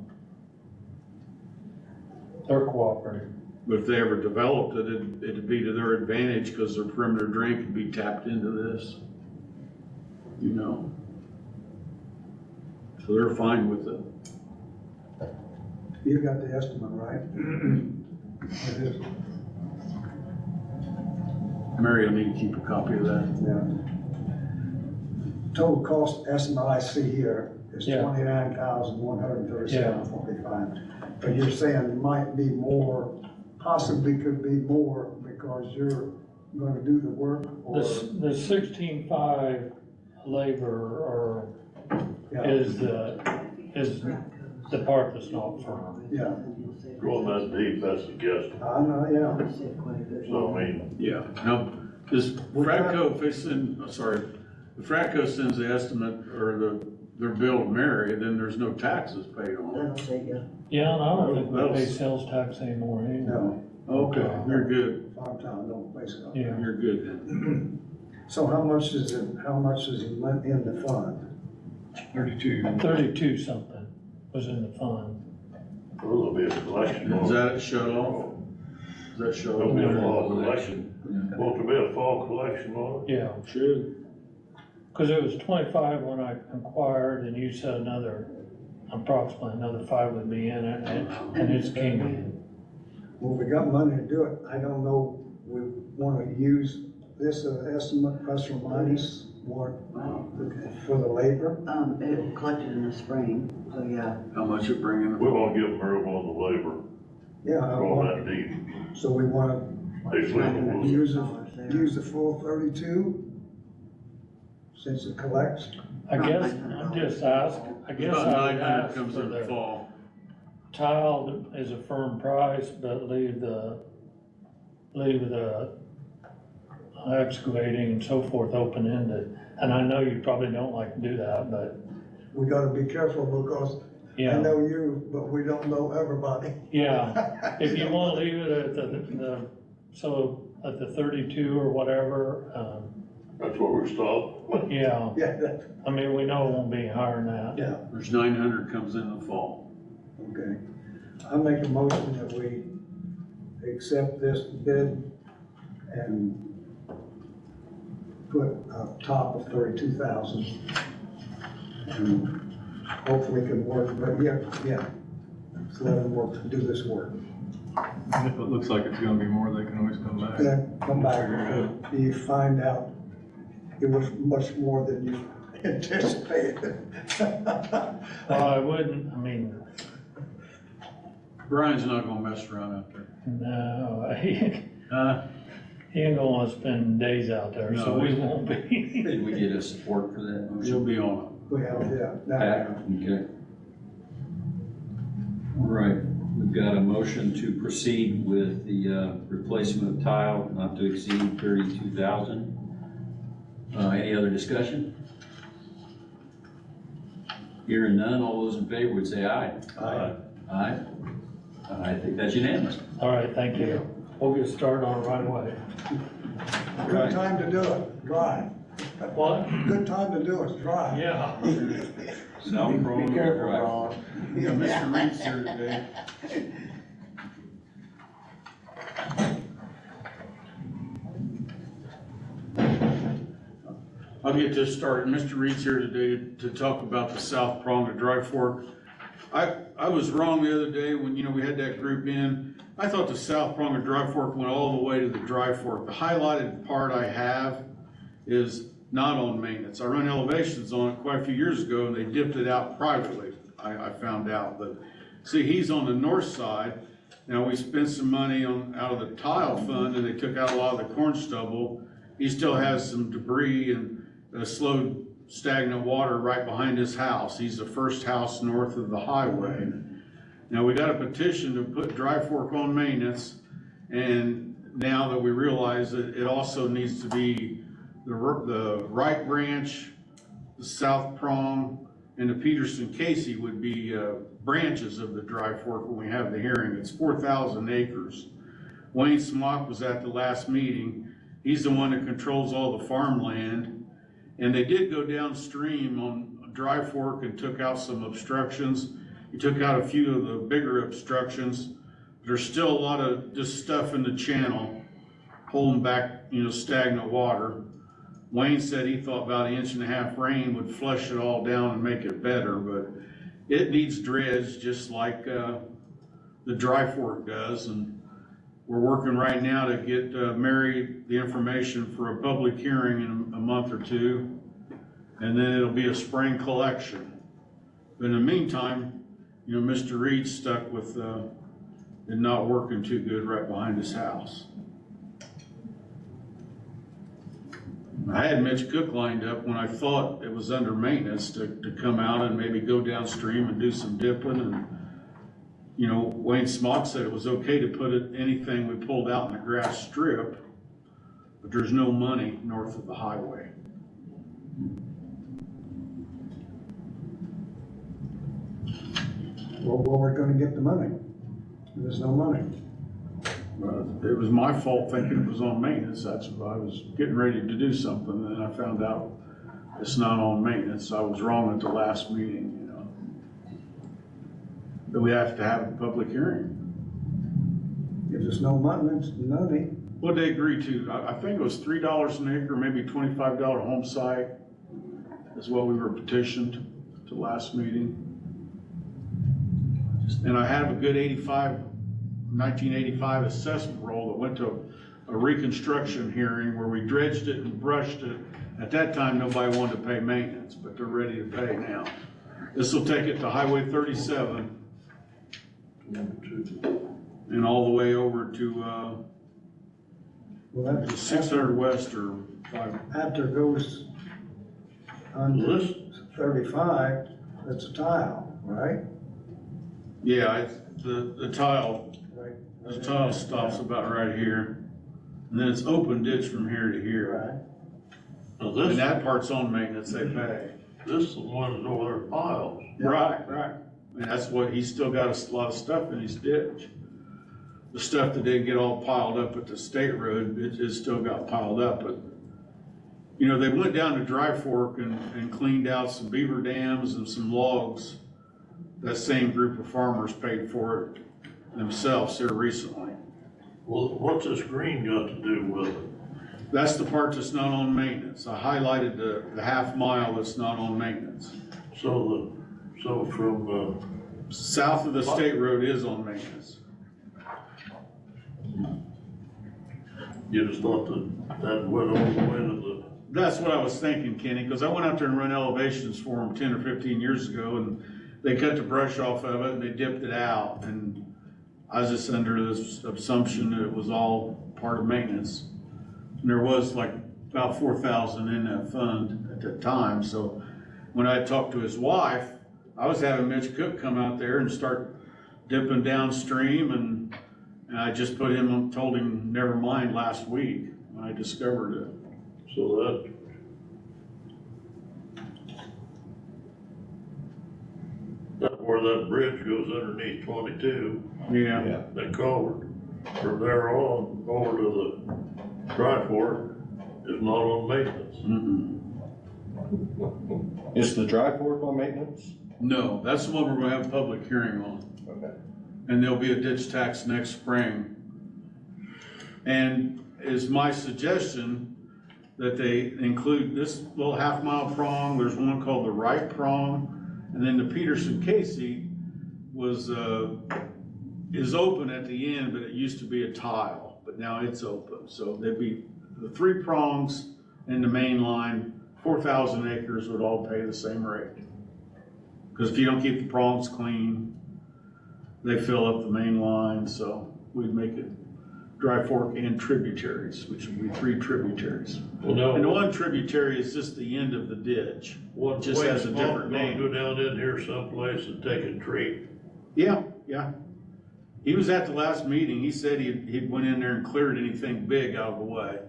they're cooperative. But if they ever developed it, it'd be to their advantage, because their perimeter drain could be tapped into this. You know? So they're fine with it. You got the estimate, right? It is, Mary, I need to keep a copy of that. yeah. Total cost estimate I see here is Yeah. $29,137.45. But you're saying it might be more, possibly could be more because you're gonna do the work or? The 16.5 labor or Yeah, is the part that's not firm. yeah, Going that deep, that's a guess. I know, yeah. So I mean, Yeah. Now, does Fratco, if they send, if Fratco sends the estimate or their bill to Mary, then there's no taxes paid on That'll it. say, yeah. Yeah, and I don't think we That'll- pay sales tax anymore anyway. No, Okay, you're good. Farmtown don't place it. Yeah. You're good then. So how much is it in the fund? 32 something was in the fund. there'll be a collection. Is that shut off? Is that shut There'll be a off? fall collection. Won't there be a fall collection on it? Yeah, Should. because it was 25 when I inquired and you said approximately another 5 would be in it and it's came in. Well, we got money to do it. I don't know, we wanna use this as an estimate plus or minus more for the labor? It collected in the spring, so yeah. How much it bringing? We won't give them room on the labor, Yeah, I going want, that deep. so we wanna They sleep. use the full 32 since it collects? I guess, I'm just asking, I guess About I would 900 ask comes for in the the fall. tile is a firm price, but leave the excavating and so forth open-ended. And I know you probably don't like to do that, but We gotta be careful because I yeah, know you, but we don't know everybody. yeah. If you wanna leave it at at the 32 or whatever, That's where we're stopped. yeah. Yeah, that- I mean, we know it won't be higher than that. yeah, There's 900 comes in the fall. okay. I make a motion that we accept this bid and put a top of 32,000. And hopefully it can work, but yeah, let's let them work, do this work. And if it looks like it's gonna be more, they can always come back. Then come back, if you find out it was much more than you anticipated. Well, I wouldn't, I mean, Brian's not gonna mess around out there. no, he Huh? ain't gonna wanna spend days out there, so No. we won't be. Did we get a support for that You'll motion? be on Well, yeah, Pat, okay. All right, we've got a motion to proceed with the replacement of tile not to exceed 32,000. Any other discussion? Hearing none, all those in favor would say aye. Aye. Aye. I think that's unanimous. All right, thank you. We'll get started on it right away. good time to do it, dry. What? Good time to do it, dry. Yeah. South Prong. Be careful, Drive. Ron. it. Mr. Reed's here today. I'll get this started. Mr. Reed's here today to talk about the South Prong to Dry Fork. I was wrong the other day when, we had that group in. I thought the South Prong of Dry Fork went all the way to the Dry Fork. The highlighted part I have is not on maintenance. I run elevations on it quite a few years ago and they dipped it out privately, I found out. But see, he's on the north side. Now, we spent some money out of the tile fund and they took out a lot of the corn stubble. He still has some debris and slow stagnant water right behind his house. He's the first house north of the highway. Now, we got a petition to put Dry Fork on maintenance, and now that we realize that it also needs to be the right branch, the South Prong, and the Peterson Casey would be branches of the Dry Fork when we have the hearing. It's 4,000 acres. Wayne Smock was at the last meeting. He's the one that controls all the farmland. And they did go downstream on Dry Fork and took out some obstructions. He took out a few of the bigger obstructions. There's still a lot of just stuff in the channel holding back, stagnant water. Wayne said he thought about 1.5 inch rain would flush it all down and make it better, but it needs dredge just like the Dry Fork does. And we're working right now to get Mary the information for a public hearing in a month or two, and then it'll be a spring collection. But in the meantime, Mr. Reed's stuck with it not working too good right behind his house. I had Mitch Cook lined up when I thought it was under maintenance to come out and maybe go downstream and do some dipping. And, Wayne Smock said it was okay to put anything we pulled out in the grass strip, but there's no money north of the highway. Well, where we're gonna get the money? There's no money. It was my fault thinking it was on maintenance. That's why I was getting ready to do something, and I found out it's not on maintenance. I was wrong at the last meeting, But we have to have a public hearing. If there's no money, What they agreed to, I think it was $3 an acre, maybe $25 home site is what we were petitioned at the last meeting. And I have a good 1985 assessment roll that went to a reconstruction hearing where we dredged it and brushed it. At that time, nobody wanted to pay maintenance, but they're ready to pay now. This will take it to Highway 37 and all the way over to well, that's 600 West or 5. after it goes under 35, it's a tile, right? Yeah, the tile. Right. The tile stops about right here, and then it's open ditch from here to here. Right. Now And that part's on maintenance, they pay. this is the one that's over there piles. Right. And that's what, he's still got a lot of stuff in his ditch. The stuff that didn't get all piled up at the state road, it still got piled up, but, they went down to Dry Fork and cleaned out some beaver dams and some logs. That same group of farmers paid for it themselves here recently. Well, what's this green got to do with it? That's the part that's not on maintenance. I highlighted the half mile that's not on maintenance. So from, South of the state road is on maintenance. you just thought that went all the way to the, That's what I was thinking, Kenny, because I went out there and run elevations for them 10 or 15 years ago, and they cut the brush off of it and they dipped it out. And I was just under this assumption that it was all part of maintenance. And there was like about 4,000 in that fund at that time. So when I talked to his wife, I was having Mitch Cook come out there and start dipping downstream, and I just told him, never mind last week when I discovered it. so that where that bridge goes underneath 22, Yeah. that culvert, from there on over to the Dry Fork is not on maintenance. Mm-mm. Is the Dry Fork on maintenance? No, that's the one we're gonna have a public hearing on. Okay. And there'll be a ditch tax next spring. And is my suggestion that they include this little half-mile prong, there's one called the right prong, and then the Peterson-Casey is open at the end, but it used to be a tile, but now it's open. So there'd be the 3 prongs and the main line, 4,000 acres would all pay the same rate. Because if you don't keep the prongs clean, they fill up the main line, so we'd make it Dry Fork and tributaries, which would be 3 tributaries. Well, now, And one tributary is just the end of the ditch. what, just Wayne has a Smoke different gonna name. go down in here someplace and take a treat? Yeah. He was at the last meeting. He said he went in there and cleared anything big out of the way.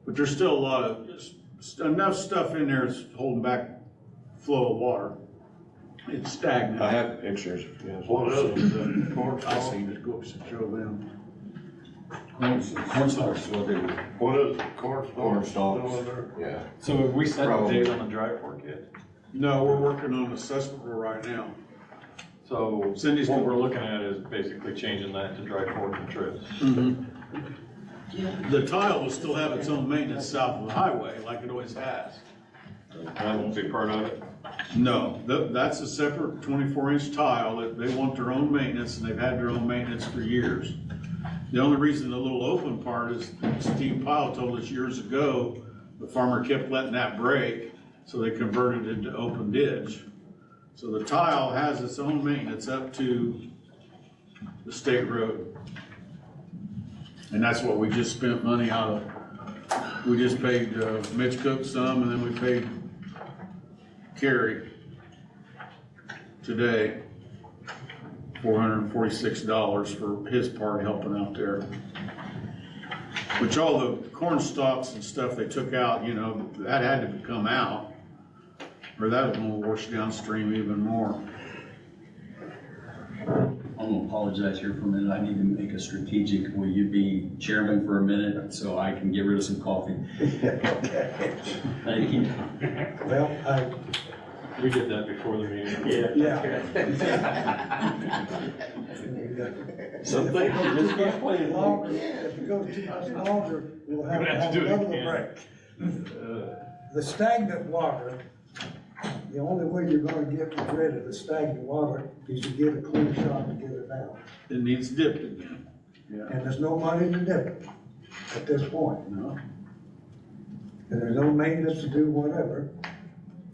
But there's still a lot of, enough stuff in there that's holding back flow of water. It's stagnant. I have pictures if you guys What want else to see. is that? I seen it, go show them. Corn stalks, what they, What is it, corn Corn stalks? stalks. Still in there? Yeah. So have we set a Probably. date on the dry fork yet? No, we're working on assessment right now. So Cindy's what gonna- we're looking at is basically changing that to dry fork and trips. The tile will still have its own maintenance south of the highway, like it always has. That won't be part of it. No, that's a separate 24-inch tile, that they want their own maintenance, and they've had their own maintenance for years. The only reason the little open part is Steve Pyle told us years ago, the farmer kept letting that break, so they converted it to open ditch. So the tile has its own maintenance up to the state road. And that's what we just spent money out of. We just paid Mitch Cook some, and then we paid Kerry today $446 for his part helping out there. Which all the corn stalks and stuff they took out, you know, that had to come out, or that was gonna wash downstream even more. I'm gonna apologize here for a minute. I need to make a strategic, will you be chairman for a minute so I can get rid of some coffee? Okay. Thank you. Well, We did that before the meeting. yeah. Some If things it you just goes can't play too along. much longer, if it goes too much longer, we'll have We're to gonna have have to do it another again. break. The stagnant water, the only way you're gonna get rid of the stagnant water is to get a clean shot to get it out. It needs dipped again. And there's no money to dip it at this point. No. And there's no maintenance to do whatever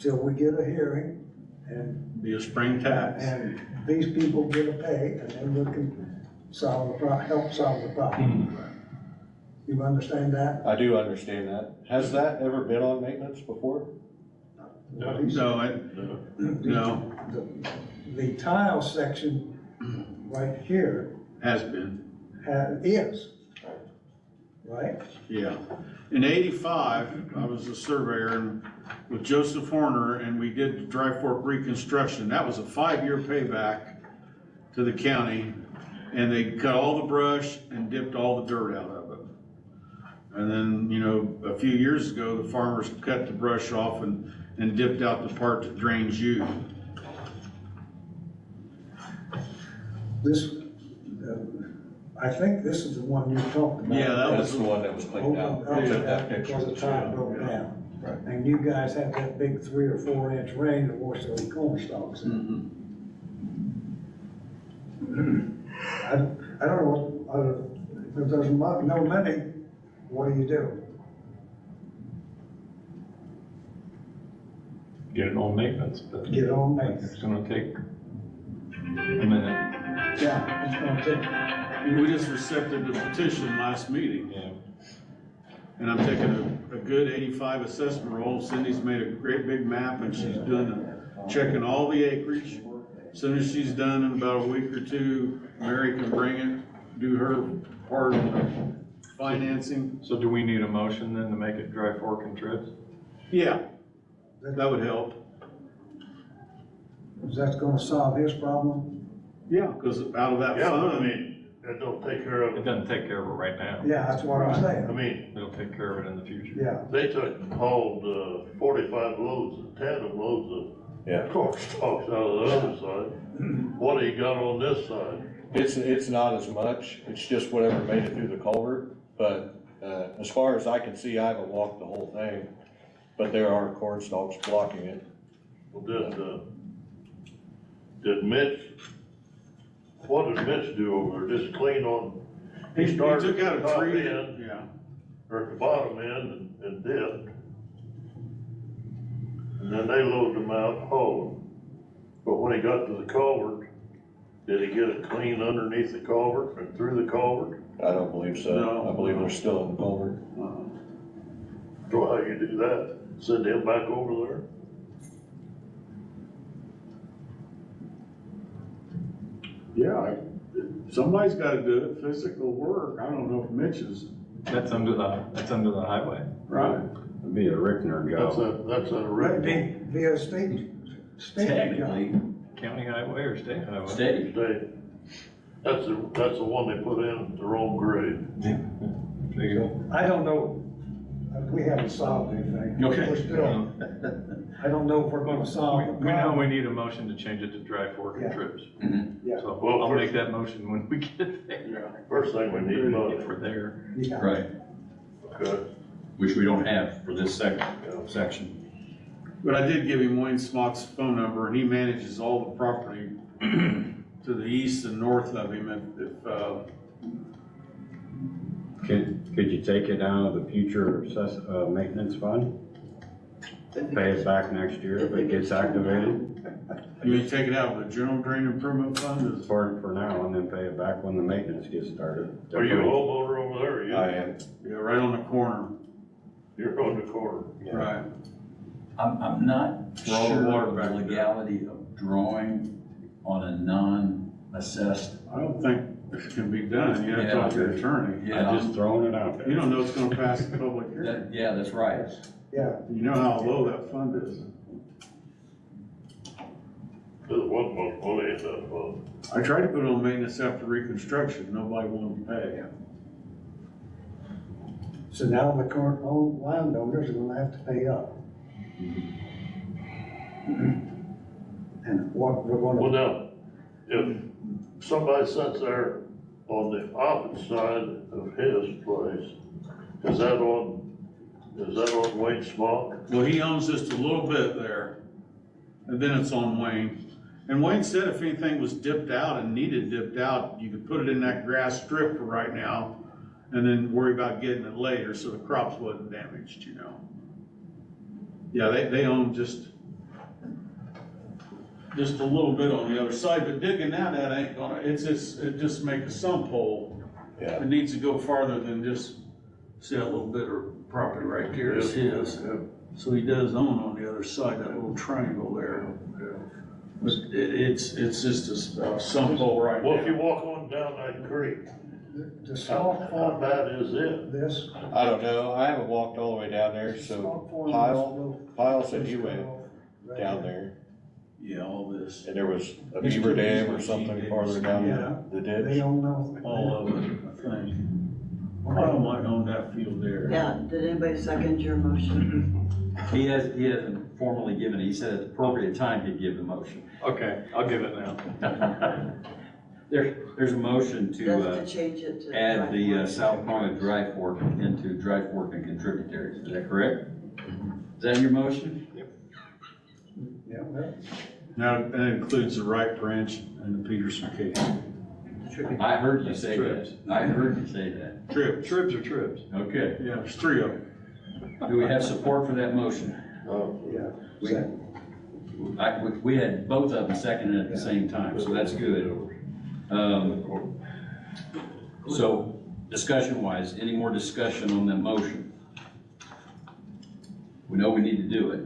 till we get a hearing and, Be a spring tax. and these people get a pay and then we can solve the help solve the problem. You understand that? I do understand that. Has that ever been on maintenance before? What he said. No, The tile section right here has been, is, right? yeah. In '85, I was a surveyor and with Joseph Horner, and we did the Dry Fork reconstruction. That was a 5-year payback to the county, and they cut all the brush and dipped all the dirt out of it. And then, you know, a few years ago, the farmers cut the brush off and dipped out the part that drains you. This, I think this is the one you talked about. Yeah, that That's the one that was cleaned out. Opened They up took that picture. because the tile broke down. Right. And you guys had that big 3 or 4 inch rain that washed those corn stalks. Mm-hmm. I don't know what, if there's no money, what do you do? Get it on maintenance, but Get on maintenance. it's gonna take a minute. Yeah, it's gonna take, We just accepted the petition last meeting. Yeah. And I'm taking a good 85 assessment roll. Cindy's made a great big map and she's checking all the acreage. As soon as she's done in about a week or two, Mary can bring it, do her part of the financing. So do we need a motion then to make it dry fork and trips? Yeah, that would help. is that gonna solve his problem? Yeah, because out of that Yeah, but I fund, mean, that don't take care of It it. doesn't take care of it right now. Yeah, that's what I'm I saying. mean, It'll take care of it in the future. Yeah, they hauled 45 loads, tandem loads Yeah. of corn stalks out of the other side. What do you got on this side? It's not as much, it's just whatever made it through the culvert, but, as far as I can see, I haven't walked the whole thing, but there are corn stalks blocking it. Well, did Mitch, what did Mitch do over there? Just clean on? he started took out at the a top tree. end, Yeah. or at the bottom end and dipped. And then they loaded them out whole. But when he got to the culvert, did he get it clean underneath the culvert and through the culvert? I don't believe so. No. I believe they're still in the culvert. So how you do that? Send him back over there? Yeah, somebody's gotta do it, physical work. I don't know if Mitch is. That's under the highway. Right. It'd be a Rickner job. That's a that'd rig. be via state job. Technically, County highway or state highway? state. That's the one they put in at their own grade. I don't know, we haven't solved anything. Okay. We're still, I don't know if we're gonna solve the We know problem. we need a motion to change it to dry fork and Yeah. trips. Yeah. So Well, I'll first- make that motion when we get there, First thing we need money. if we're there. Yeah. Right, Okay. which we don't have for this section. But I did give him Wayne Smock's phone number, and he manages all the property to the east and north of him Could you take it out of the future maintenance fund? Pay it back next year if it gets activated you may take it out of the general drain improvement fund. for now and then pay it back when the maintenance gets started. Are you a homeowner over there? You- I am. Yeah, right on the corner. You're on the corner. Right. I'm not For all the sure water of the back there. legality of drawing on a non-assessed. I don't think it can be done. You have to talk to your attorney. I'm just throwing it out there. You don't know it's gonna pass the public hearing. Yeah, that's right. Yeah, You know how low that fund is. There wasn't much money in that fund. I tried to put it on maintenance after reconstruction. Nobody wanted to pay. so now the current landowners are gonna have to pay up. And what we're Well, gonna, now, if somebody sits there on the opposite side of his place, is that on Wayne Smock? Well, he owns just a little bit there, and then it's on Wayne. And Wayne said if anything was dipped out and needed dipped out, you could put it in that grass strip for right now, and then worry about getting it later, so the crops wasn't damaged, you know? Yeah, they own just a little bit on the other side, but digging that ain't gonna, it just make a sump hole. Yeah. It needs to go farther than just, see that little bit of property right here is his. So he does own on the other side, that little triangle there. But it's just a sump hole right Well, if you now. walk on down that creek, the how salt form, bad is it? this. I don't know, I haven't walked all the way down there, so salt form Pyle said he this went right down here. there, Yeah, all this, and there was a beaver dam or something farther down the They ditch. don't know. all of it, I think. Pyle might own that field there. Yeah, did anybody second your motion? He hasn't formally given it. He said at the appropriate time he'd give the motion. Okay, I'll give it now. There's a motion Just to to change it to. add the dry South Ponca Dry Fork into Dry Fork and contributaries. Is that correct? Is that your motion? Yeah, well, Now, that includes the Wright Branch and the Peterson case. I heard you say Trips. that. I heard you say that. Trips. Trips are trips. Okay. Yeah, there's three of them. Do we have support for that motion? yeah. We had both of them seconded at the same time, so that's good. So, discussion-wise, any more discussion on that motion? We know we need to do it.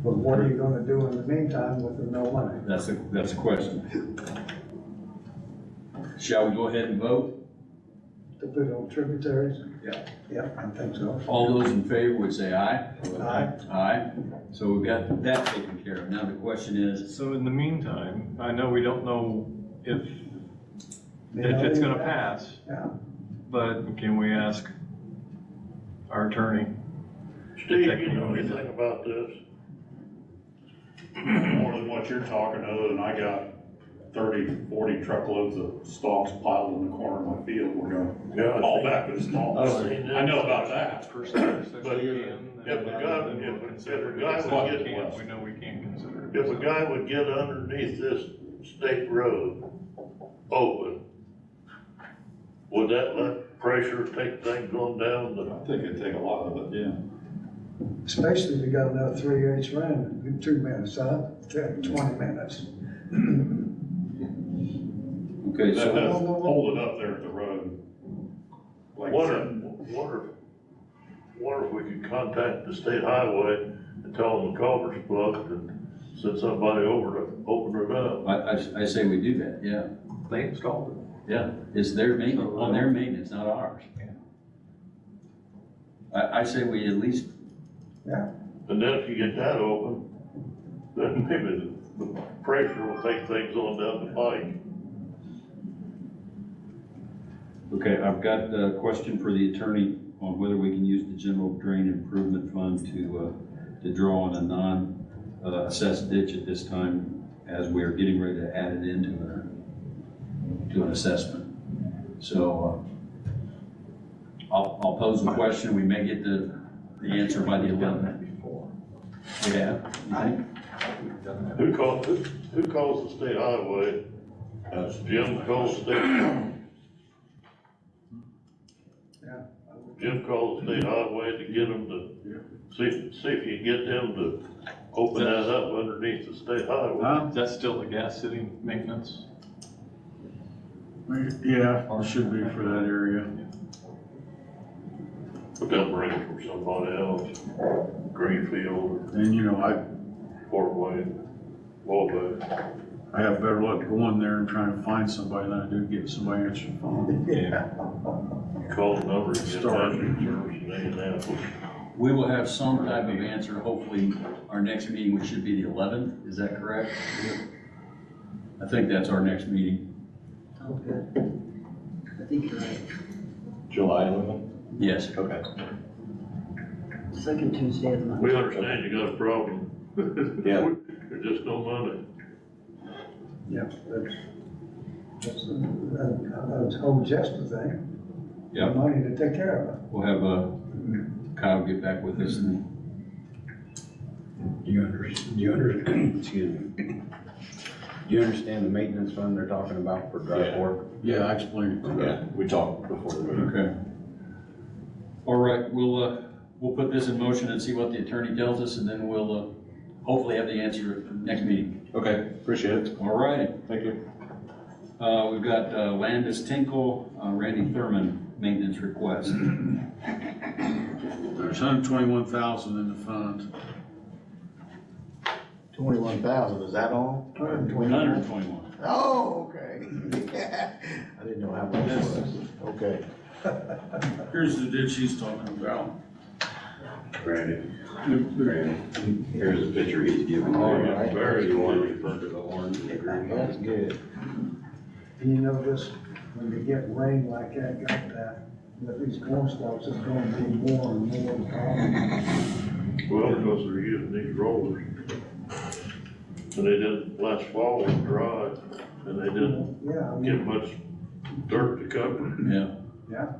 But what are you gonna do in the meantime with the no money? That's a question. Shall we go ahead and vote? To put on tributaries? Yeah. Yeah, I think so. All those in favor would say aye. Aye. Aye. So we've got that taken care of. Now the question is, So in the meantime, I know we don't know if it's gonna pass, Yeah, but can we ask our attorney? Steve, you know anything about this? More than what you're talking, other than I got 30, 40 truckloads of stalks piled in the corner of my field, we're gonna haul back the stalks. I know about that. First, second, But can, if a guy- then we'll if a consider it. guy If would not, get we can't. one- We know we can't consider it. If a guy would get underneath this state road open, would that let pressure take things on down the? I think it'd take a lot of it, yeah. especially if you got another 3/8 run, in 2 minutes, huh? 20 minutes. okay, That so does hold it up there at the road. Like I said, Wonder if we could contact the state highway and tell them the culvert's plugged and send somebody over to open it up. I say we do that, yeah. They installed Yeah, it's their maintenance, on their maintenance, not ours. I say we at least, Yeah, And then if you get that open, then maybe the pressure will take things on down the pike. Okay, I've got a question for the attorney on whether we can use the general drain improvement fund to draw on a non-assessed ditch at this time, as we are getting ready to add it into an assessment. So, I'll pose the question, we may get the answer by the 11th. Yeah, you think? Who calls the state highway? Jim calls state. Jim calls the state highway to get them to, see if you can get them to open that up underneath the state highway. Is that still the Gas City maintenance? Yeah, it should be for that area. But they'll bring it from somebody else, Greenfield, And you know, Fort Wayne, Wabash. I have better luck going there and trying to find somebody than I do getting somebody to answer the phone. Yeah. Call the number and get Start. that insurance in Indianapolis. We will have some type of answer, hopefully, our next meeting, which should be the 11th, is that correct? I think that's our next meeting. Oh, good. I think you're right. July 11th? Yes. Okay. Second Tuesday of the month. We understand you got a problem. Yeah. There's just no money. Yeah, that's whole just the thing. Yeah. Money to take care of it. We'll have Kyle get back with us and Do you excuse me. Do you understand the maintenance fund they're talking about for dry Yeah. work? Yeah, I explained it. Yeah, we talked before the meeting. okay. All right, we'll put this in motion and see what the attorney tells us, and then we'll hopefully have the answer at the next meeting. Okay, appreciate it. All righty. Thank you. We've got Landis Tinkle, Randy Thurman, maintenance request. There's 121,000 in the fund. 21,000, is that all? 121. Oh, okay. I didn't know how much it was. Okay. Here's the ditch he's talking about. Randy, here's a picture he's giving. All right. Very one referred to the orange and the green. That's good. And you know this, when you get rain like that, got that, with these corn stalks, it's gonna be more and more common. Well, because they're using these rollers. And they did last fall was dry, and they didn't Yeah, I get mean, much dirt to cover. Yeah. yeah.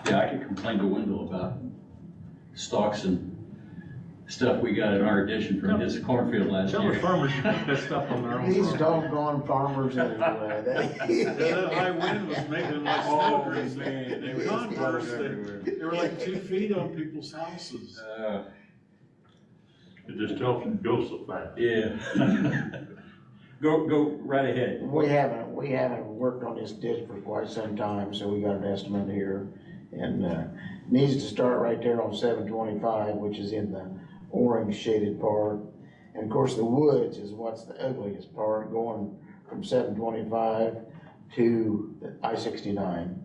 Yeah, I could complain to Wendell about stalks and stuff we got in our addition from his cornfield last Tell the year. farmers to put that stuff on their own. These property. doggone farmers anyway. Yeah, that high wind was making like snow drifts. man, They converse, they were like 2 feet on people's houses. It just helps them go so fast. Yeah. Go right ahead. We haven't worked on this ditch for quite some time, so we got an estimate here. And, needs to start right there on 725, which is in the orange shaded part. And of course, the woods is what's the ugliest part, going from 725 to the I-69.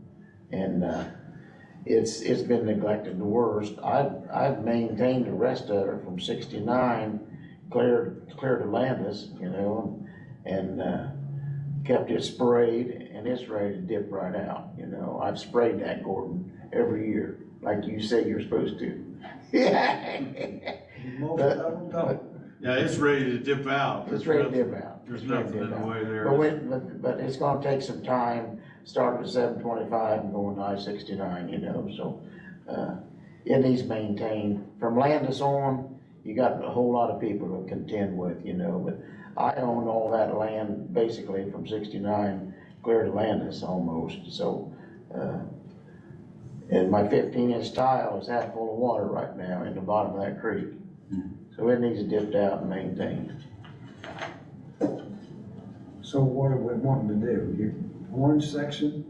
And, it's been neglected the worst. I've maintained the rest of it from 69 clear to Landis, you know, and kept it sprayed, and it's ready to dip right out, you know. I've sprayed that, Gordon, every year, like you say you're supposed to. Most of them don't. Yeah, it's ready to dip out. It's ready to dip out. There's It's ready to nothing in dip the out. way there. But it's gonna take some time, starting at 725 and going to I-69, you know, so, it needs maintained. From Landis on, you got a whole lot of people to contend with, you know, but I own all that land basically from 69 clear to Landis almost, so, and my 15-inch tile is half full of water right now in the bottom of that creek. So it needs dipped out and maintained. So what are we wanting to do? Orange section?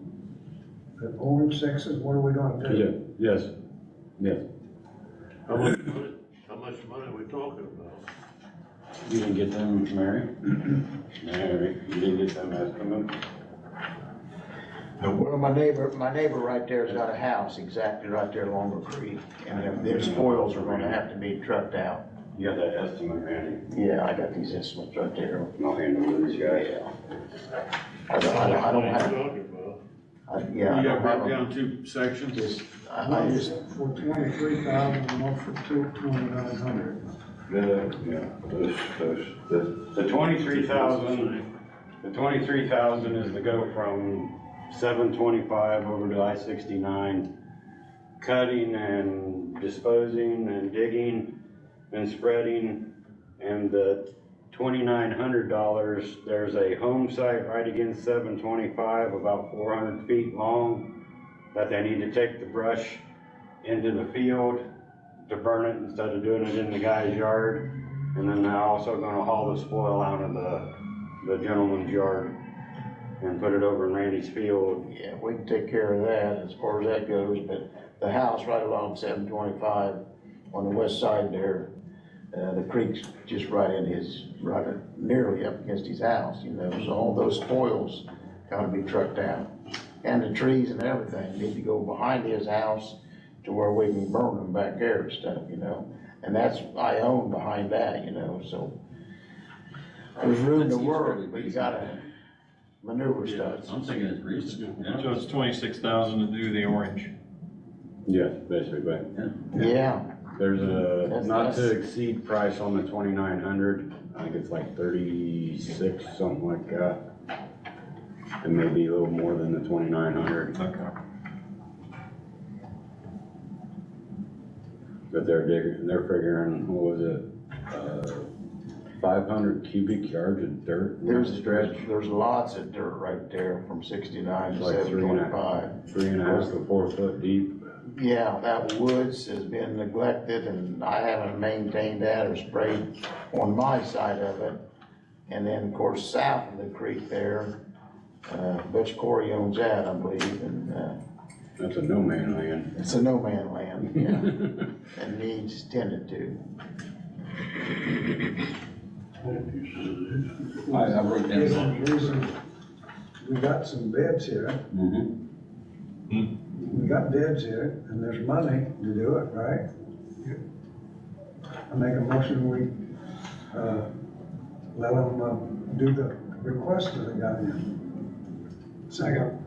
The orange sections, what are we gonna do? Yes, yes. How much money are we talking about? You didn't get them, Mary? Mary, you didn't get them estimates? Well, my neighbor right there's got a house exactly right there along the creek, and their spoils are gonna have to be trucked out. You got that estimate, Randy? Yeah, I got these estimates right there. I'll hand them to these guys. Yeah. I don't have, yeah, I You got don't broke have down two sections? just, I just, For 23,000 and one for 2,900. The 23,000 is to go from 725 over to I-69, cutting and disposing and digging and spreading. And the $2,900, there's a home site right against 725, about 400 feet long, that they need to take the brush into the field to burn it instead of doing it in the guy's yard. And then they're also gonna haul the spoil out of the gentleman's yard and put it over in Randy's field. yeah, we can take care of that as far as that goes, but the house right along 725 on the west side there, the creek's just right in his, right nearly up against his house, you know, so all those spoils gotta be trucked out. And the trees and everything need to go behind his house to where we can burn them back there and stuff, you know? And that's, I own behind that, you know, so there's room to work, but you gotta maneuver stuff. I'm thinking it's reasonable. So it's 26,000 to do the orange. Yes, basically. Yeah, There's a That's- not to exceed price on the 2,900. I think it's like 36, something like that. It may be a little more than the 2,900. Okay. But they're figuring, what was it? 500 cubic yards of dirt in that stretch. there's lots of dirt right there from 69 to Like 725. 3.5 to 4 foot deep. Yeah, that woods has been neglected and I haven't maintained that or sprayed on my side of it. And then, of course, south of the creek there, Butch Corey owns that, I believe, and, That's a no man land. it's a no man land, yeah, and needs tended to. I wrote down some. Reason, we got some bids here. We got bids here, and there's money to do it, right? I make a motion, we, let them, do the request that they got in. Second.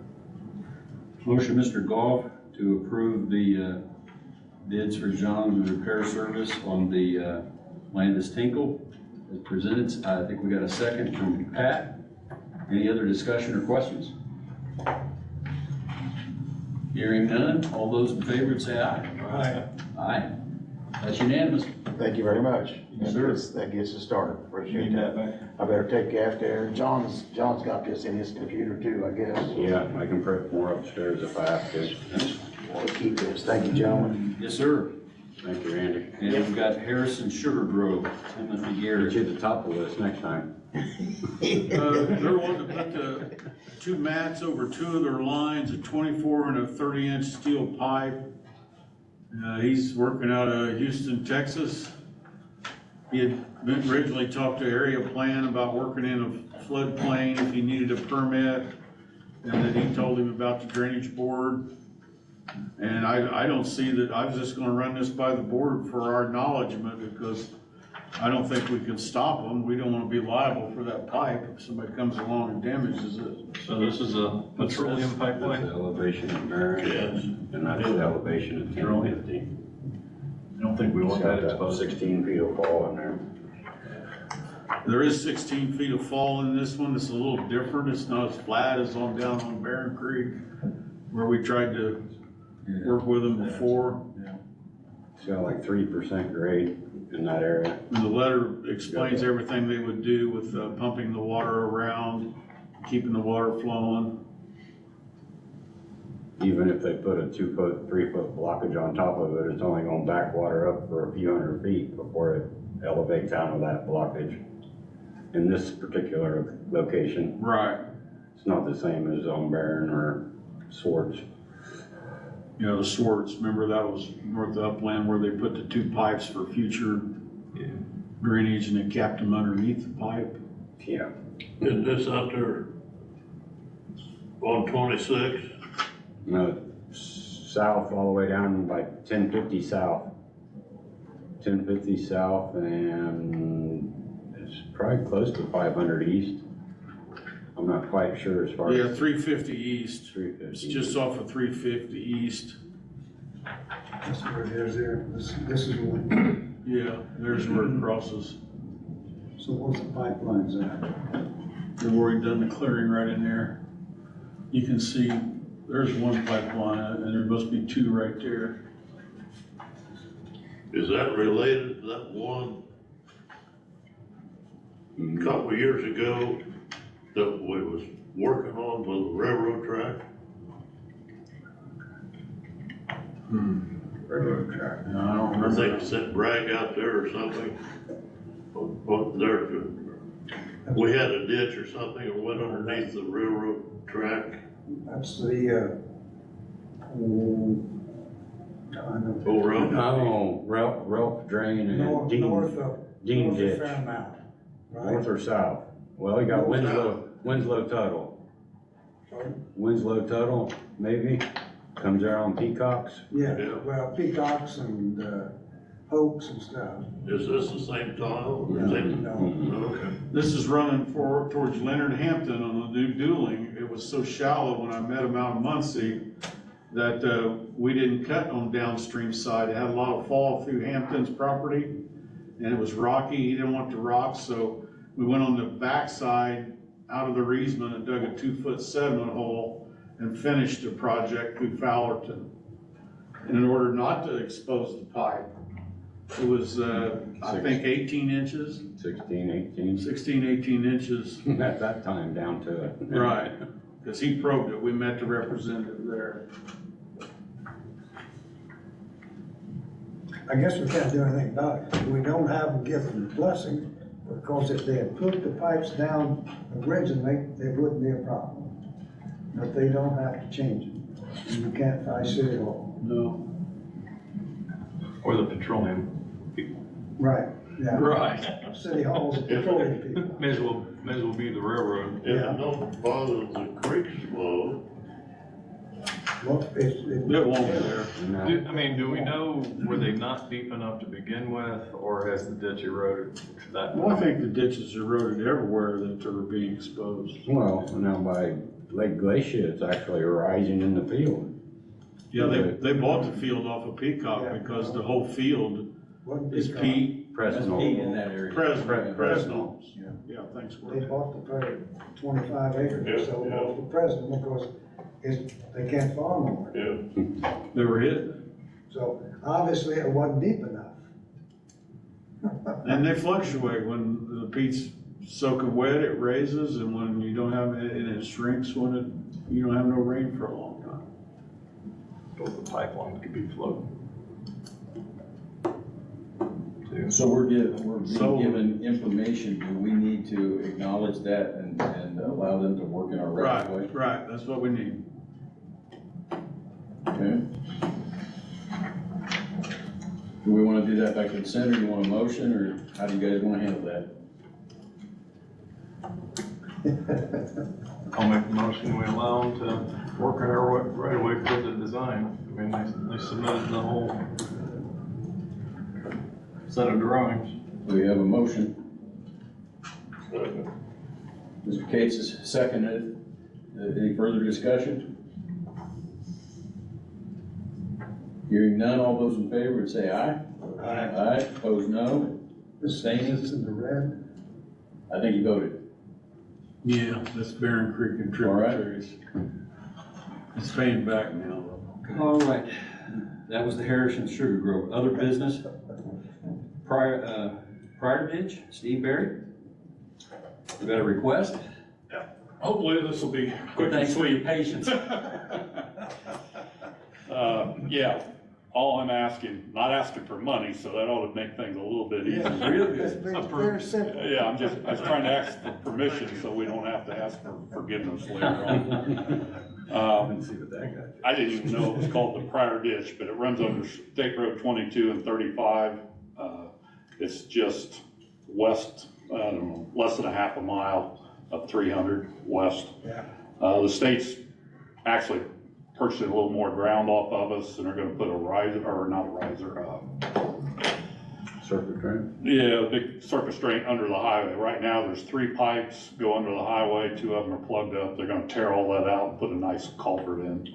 Motion, Mr. Goff, to approve the bids for John's repair service on the Landis Tinkle as presented. I think we got a second from Pat. Any other discussion or questions? Hearing none, all those in favor would say aye. Aye. Aye. That's unanimous. Thank you very much. Yes, sir. That gets us started, appreciate that. I better take you after, John's got this in his computer too, I guess. Yeah, I can print more upstairs if I have to. We'll keep this, thank you, gentlemen. Yes, sir. Thank you, Randy. And we've got Harrison Sugar Grove, Timothy Get Garrett. you at the top of the list next time. They're wanting to put the two mats over two of their lines, a 24 and a 30-inch steel pipe. He's working out of Houston, Texas. He had been originally talked to Area Plan about working in a floodplain if he needed a permit. And then he told him about the drainage board. And I don't see that, I was just gonna run this by the board for our acknowledgement because I don't think we can stop them. We don't wanna be liable for that pipe if somebody comes along and damages it. So this is a petroleum That's pipeline? the elevation of Marion, Yes. and that's the elevation of 1050. I don't think we It's want got that that exposed. 16 feet of fall in there. There is 16 feet of fall in this one. It's a little different. It's not as flat as on down on Barron Creek where we tried to work with them before. It's got like 3% grade in that area. And the letter explains everything they would do with pumping the water around, keeping the water flowing. Even if they put a 2 foot, 3 foot blockage on top of it, it's only gonna back water up for a few hundred feet before it elevates out of that blockage. In this particular location, Right. it's not the same as on Barron or Swartz. You know, the Swartz, remember that was north of Upland where they put the two pipes for future drainage and they capped them underneath the pipe? Yeah. Is this out there on 26? No, south all the way down by 1050 south 1050 south, and it's probably close to 500 east. I'm not quite sure as far Yeah, as 350 east. 350. It's just off of 350 east. That's where it is there. This is one. Yeah, there's where it crosses. So what's the pipelines at? They've already done the clearing right in there. You can see there's one pipeline and there must be two right there. Is that related to that one couple of years ago that we was working on with the railroad track? Railroad track. No, I don't I remember. think sent Bragg out there or something. But there, we had a ditch or something that went underneath the railroad track. That's the, Oh, really? Oh, Ralph Drain and north Dean, of Dean North of Ditch. Fairmount, right? North or south? Well, you got North, Winslow Tuttle. Sorry? Winslow Tuttle, maybe, comes there on Peacocks. Yeah, Yeah. well, Peacocks and, Hoax and stuff. Is this the same tile? or Yeah. same- No. Okay. This is running forward towards Leonard Hampton on the new dueling. It was so shallow when I met him out in Muncie that we didn't cut on downstream side. It had a lot of fall through Hampton's property and it was rocky. He didn't want the rocks, so we went on the backside out of the Reesman and dug a 2-foot sediment hole and finished the project through Fowlerton. And in order not to expose the pipe, it was, I think 18 inches, 16, 18. 16, 18 inches. At that time, down to it. Right, because he probed it. We met the representative there. I guess we can't do anything about it. We don't have them give them the blessing, because if they had put the pipes down originally, it wouldn't be a problem. But they don't have to change it. And you can't fight City Hall. No. Or the petroleum people. Right, yeah. Right. City Hall's a petroleum people. May as well be the railroad. If it don't bother the creek's flow, Well, It won't be there. No. Do we know, were they not deep enough to begin with, or has the ditch eroded to that? Well, I think the ditches eroded everywhere that they were being exposed. Well, now by Lake Glacier, it's actually rising in the field. Yeah, they bought the field off of Peacock because the whole field Wasn't is big, peat. Fresno. in that area. Fresno. Yeah. Yeah, thanks, They Ward. bought the 25 acres or so Yeah, yeah. off the president because they can't farm on it. yeah. They were hit. So obviously it wasn't deep enough. And they fluctuate. When the peat's soaking wet, it raises, and when you don't have it, and it shrinks when you don't have no rain for a long time. Both the pipelines could be floating. So we're being So- given information. Do we need to acknowledge that and allow them to work in our right of way? Right, that's what we need. Okay. Do we want to do that by consent, or you want a motion, or how do you guys want to handle that? I'll make a motion, we allow them to work in our right away for the design. I mean, they submitted the whole set of drawings. We have a motion. Mr. Cates has seconded. Any further discussion? Hearing none, all those in favor would say aye. Aye. Aye, opposed no. This is in the red. I think you voted. Yeah, that's Barron Creek and All right. tributaries. It's paying back now, though. All right, that was the Harrison Sugar Grove. Other business? Prior Ridge, Steve Berry? We got a request? Hopefully this will be quick and Thanks for your sweet. patience. Yeah, all I'm asking, not asking for money, so that ought to make things a little bit easier. It's very simple. Yeah, I was trying to ask for permission so we don't have to ask for forgiveness later on. See what that got. I didn't even know it was called the Prior Ditch, but it runs under State Road 22 and 35. It's just west, I don't know, less than a half a mile of 300 west. Yeah. The state's actually purchasing a little more ground off of us, and they're gonna put a riser, or not a riser, Surface drain? Yeah, a big surface drain under the highway. Right now, there's 3 pipes go under the highway, 2 of them are plugged up. They're gonna tear all that out and put a nice culvert in.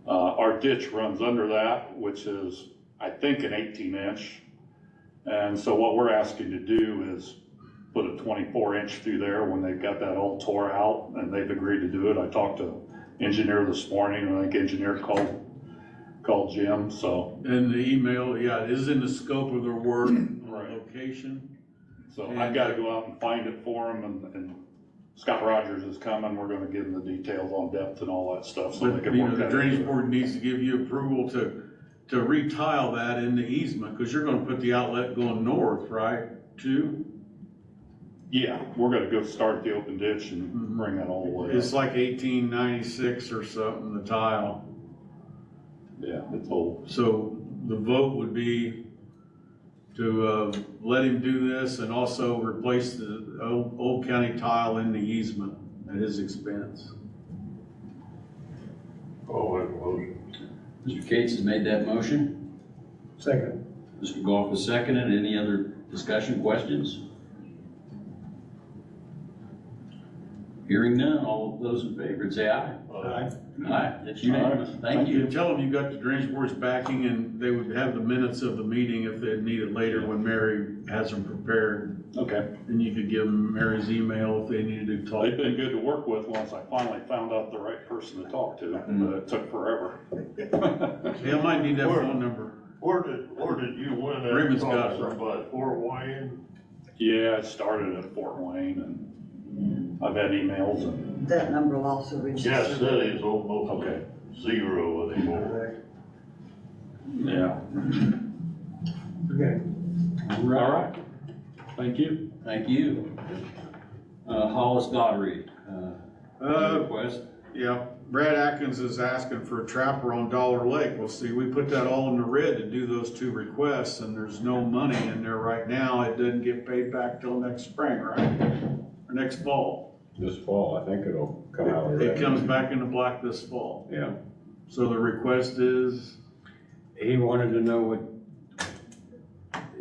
Our ditch runs under that, which is, I think, an 18-inch. And so what we're asking to do is put a 24-inch through there when they've got that all tore out, and they've agreed to do it. I talked to engineer this morning, and I think engineer called Jim, so. And the email, yeah, it is in the scope of their work, Right. location. So I've gotta go out and find it for them, and Scott Rogers is coming, we're gonna give him the details on depth and all that stuff, so they But, can you know, work the that. drainage board needs to give you approval to retile that in the easement, because you're gonna put the outlet going north, right, too? Yeah, we're gonna go start the open ditch and bring that all the way It's up. like 1896 or something, the tile. Yeah, it's old. So the vote would be to let him do this and also replace the old county tile in the easement at his expense. Oh, make a motion. Mr. Cates has made that motion. Second. Mr. Goff has seconded. Any other discussion, questions? Hearing none, all those in favor, say aye. Aye. Aye, that's unanimous. Thank you. Tell them you got the drainage board's backing, and they would have the minutes of the meeting if they need it later when Mary has them prepared. Okay. And you could give them Mary's email if they needed to talk. They've been good to work with once I finally found out the right person to talk to, but it took forever. Yeah, I might need that phone number. Where did you win that? Raymond's got it. From by Fort Wayne? Yeah, I started at Fort Wayne, and I've had emails and. That number will also reach. the Gas survey. City is almost Okay. zero anymore. Yeah. Okay. All right. Thank you. Thank you. Hollis Daughtery, request. Yeah, Brad Atkins is asking for a trapper on Dollar Lake. Well, see, we put that all in the red to do those 2 requests, and there's no money in there right now. It doesn't get paid back till next spring, right? Or next fall. This fall, I think it'll come out of It that. comes back into black this fall. Yeah. So the request is, He wanted to know what,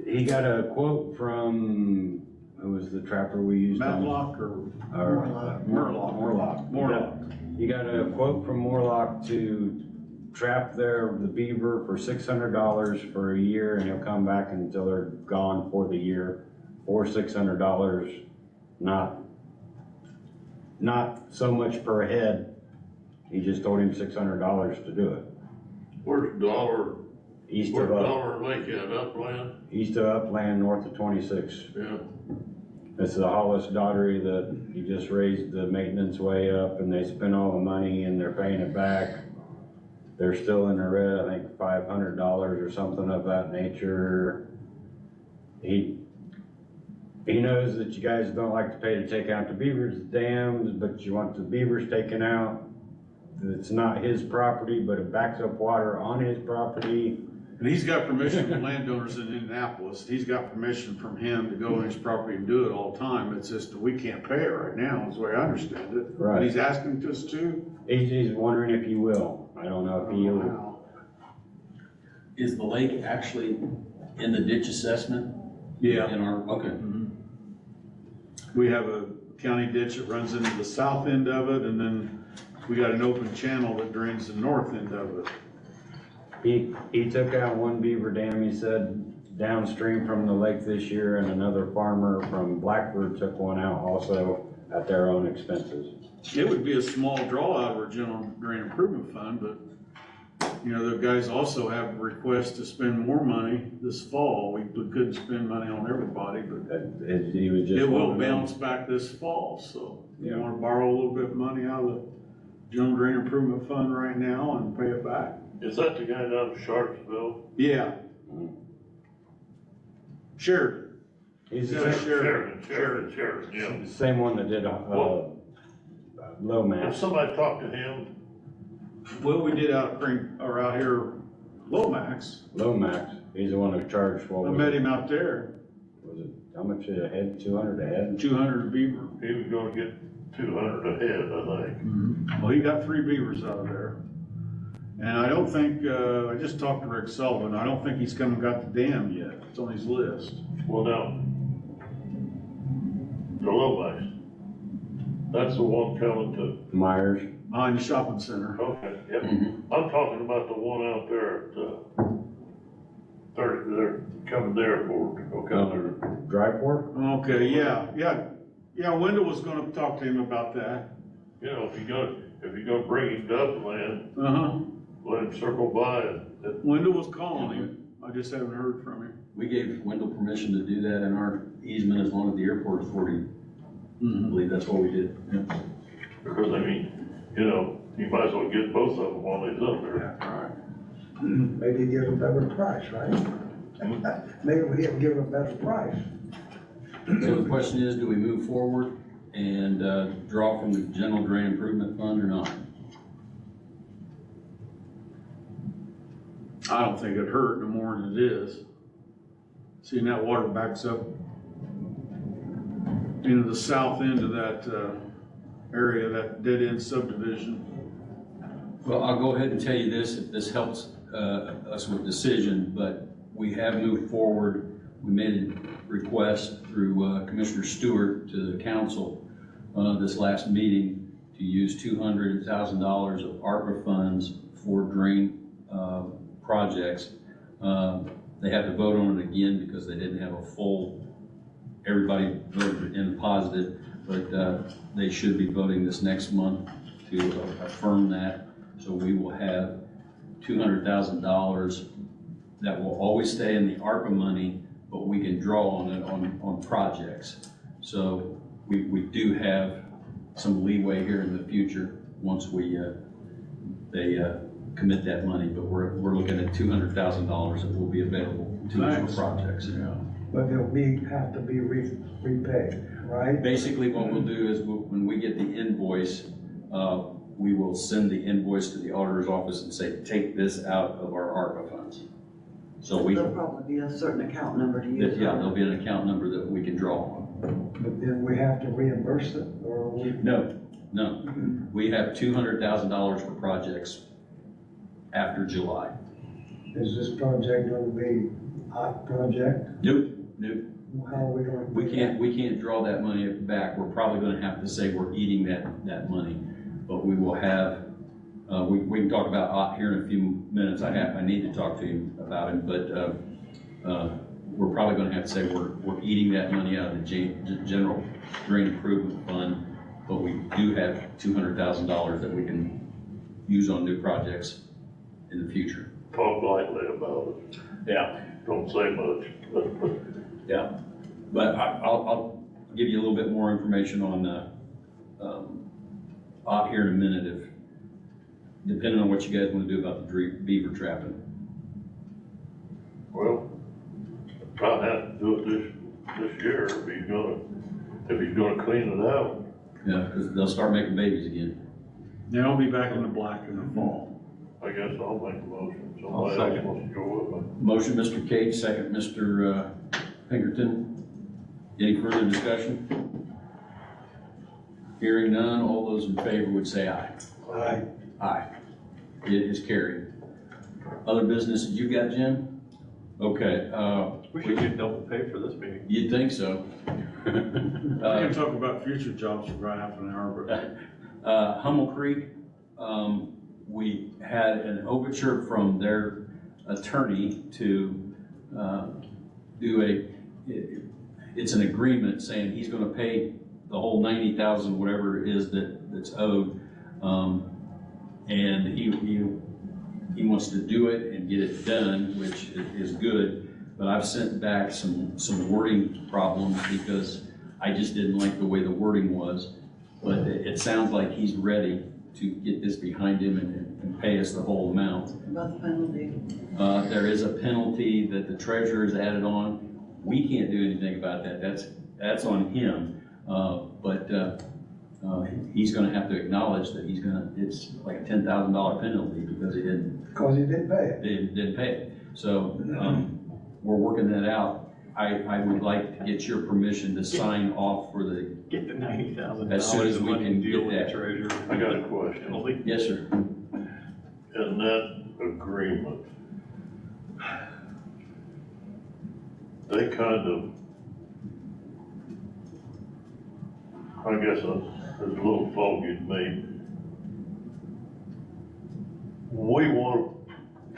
he got a quote from, who was the trapper we used on? Matlock or Morlock. Morlock? He got a quote from Morlock to trap the beaver for $600 for a year, and he'll come back until they're gone for the year for $600, not so much per head. He just told him $600 to do it. Where's Dollar, East where's of, Dollar Lake at, Upland? east of Upland, north of 26. Yeah. It's the Hollis Daughtery that he just raised the maintenance way up, and they spent all the money and they're paying it back. They're still in the red, I think $500 or something of that nature. He knows that you guys don't like to pay to take out the beavers dams, but you want the beavers taken out. It's not his property, but it backs up water on his property. And he's got permission from landowners in Indianapolis. He's got permission from him to go on his property and do it all the time. It's just that we can't pay it right now, is the way I understand it. Right. But he's asking us to. He's wondering if you will. I don't know if he will. Is the lake actually in the ditch assessment? Yeah. In our, okay. We have a county ditch that runs into the south end of it, and then we got an open channel that drains the north end of it. He took out one beaver dam, he said, downstream from the lake this year, and another farmer from Blackbird took one out also at their own expenses. It would be a small draw out of our general drain improvement fund, but, you know, the guys also have requests to spend more money this fall. We couldn't spend money on everybody, but He was just. it will wanting to know. bounce back this fall, so you Yeah. wanna borrow a little bit of money out of the general drain improvement fund right now and pay it back. Is that the guy down in Sharpsville? Yeah. Sheridan. He's Yeah, the same- Sheridan, yeah. the same one that did, Lomax. If somebody talked to him, Well, we did out here, Lomax. Lomax, he's the one who charged, what I was met it? him out there, Was it, how much a head, 200 a head? 200 beaver. he was gonna get 200 a head, I think. Well, he got 3 beavers out of there. And I don't think, I just talked to Rick Sullivan, I don't think he's come and got the dam yet, it's on his list. Well, now, the Lomax, that's the one coming to, Myers. On the shopping center. okay, yep. Mm-hmm. I'm talking about the one out there at, they're coming to the airport, okay? Drive for? Okay, yeah, Wendell was gonna talk to him about that. You know, if you're gonna bring him to Upland, Uh-huh, let him circle by and, Wendell was calling him, I just haven't heard from him. We gave Wendell permission to do that in our easement as long as the airport authority, I believe that's what we did. Yeah. because I mean, you know, you might as well get both of them while he's up there. Maybe give a better price, right? Maybe we can give a better price. So the question is, do we move forward and draw from the general drain improvement fund or not? I don't think it hurt no more than it is. Seeing that water backs up into the south end of that area, that dead end subdivision. Well, I'll go ahead and tell you this, if this helps us with decision, but we have moved forward. We made a request through Commissioner Stewart to the council this last meeting to use $200,000 of ARPA funds for drain projects. They have to vote on it again because they didn't have a full, everybody voted in positive, but they should be voting this next month to affirm that. So we will have $200,000 that will always stay in the ARPA money, but we can draw on it on projects. So we do have some leeway here in the future once they commit that money, but we're looking at $200,000 that will be available to us for projects. Yeah. But they'll have to be repaid, right? Basically, what we'll do is when we get the invoice, we will send the invoice to the auditor's office and say, take this out of our ARPA funds. So There'll probably be a certain account number to use. yeah, there'll be an account number that we can draw on. But then we have to reimburse it, or we? No. We have $200,000 for projects after July. Is this project gonna be a hot project? Nope. How are we gonna? We can't draw that money back. We're probably gonna have to say we're eating that money. But we will have, we can talk about Ott here in a few minutes. I need to talk to him about him, but we're probably gonna have to say we're eating that money out of the general drain improvement fund, but we do have $200,000 that we can use on new projects in the future. Talk lightly about it. Yeah. Don't say much. Yeah, but I'll give you a little bit more information on Ott here in a minute, depending on what you guys want to do about the beaver trapping. Well, probably have to do it this year if he's gonna clean it out. Yeah, because they'll start making babies again. They'll be back in the black in the fall. I guess I'll make the motion. I'll Somebody else second. wants to go with me. Motion, Mr. Cage, second, Mr. Pinkerton. Any further discussion? Hearing none, all those in favor would say aye. Aye. Aye. It is carried. Other business that you got, Jim? Okay, We should get double pay for this meeting. you'd think so. We can talk about future jobs for about half an hour, but. Hummel Creek, we had an overture from their attorney to do it's an agreement saying he's gonna pay the whole 90,000, whatever it is that's owed. And he wants to do it and get it done, which is good. But I've sent back some wording problems because I just didn't like the way the wording was. But it sounds like he's ready to get this behind him and pay us the whole amount. About the penalty. There is a penalty that the treasurer has added on. We can't do anything about that. That's on him. But he's gonna have to acknowledge that it's like a $10,000 penalty because he didn't. Because he didn't pay it. Didn't pay it. So, we're working that out. I would like to get your permission to sign off for the. Get the $90,000 As soon as we and can deal get with that. the treasurer. I got a question. Yes, sir. in that agreement, they kind of, I guess it's a little foggy to me.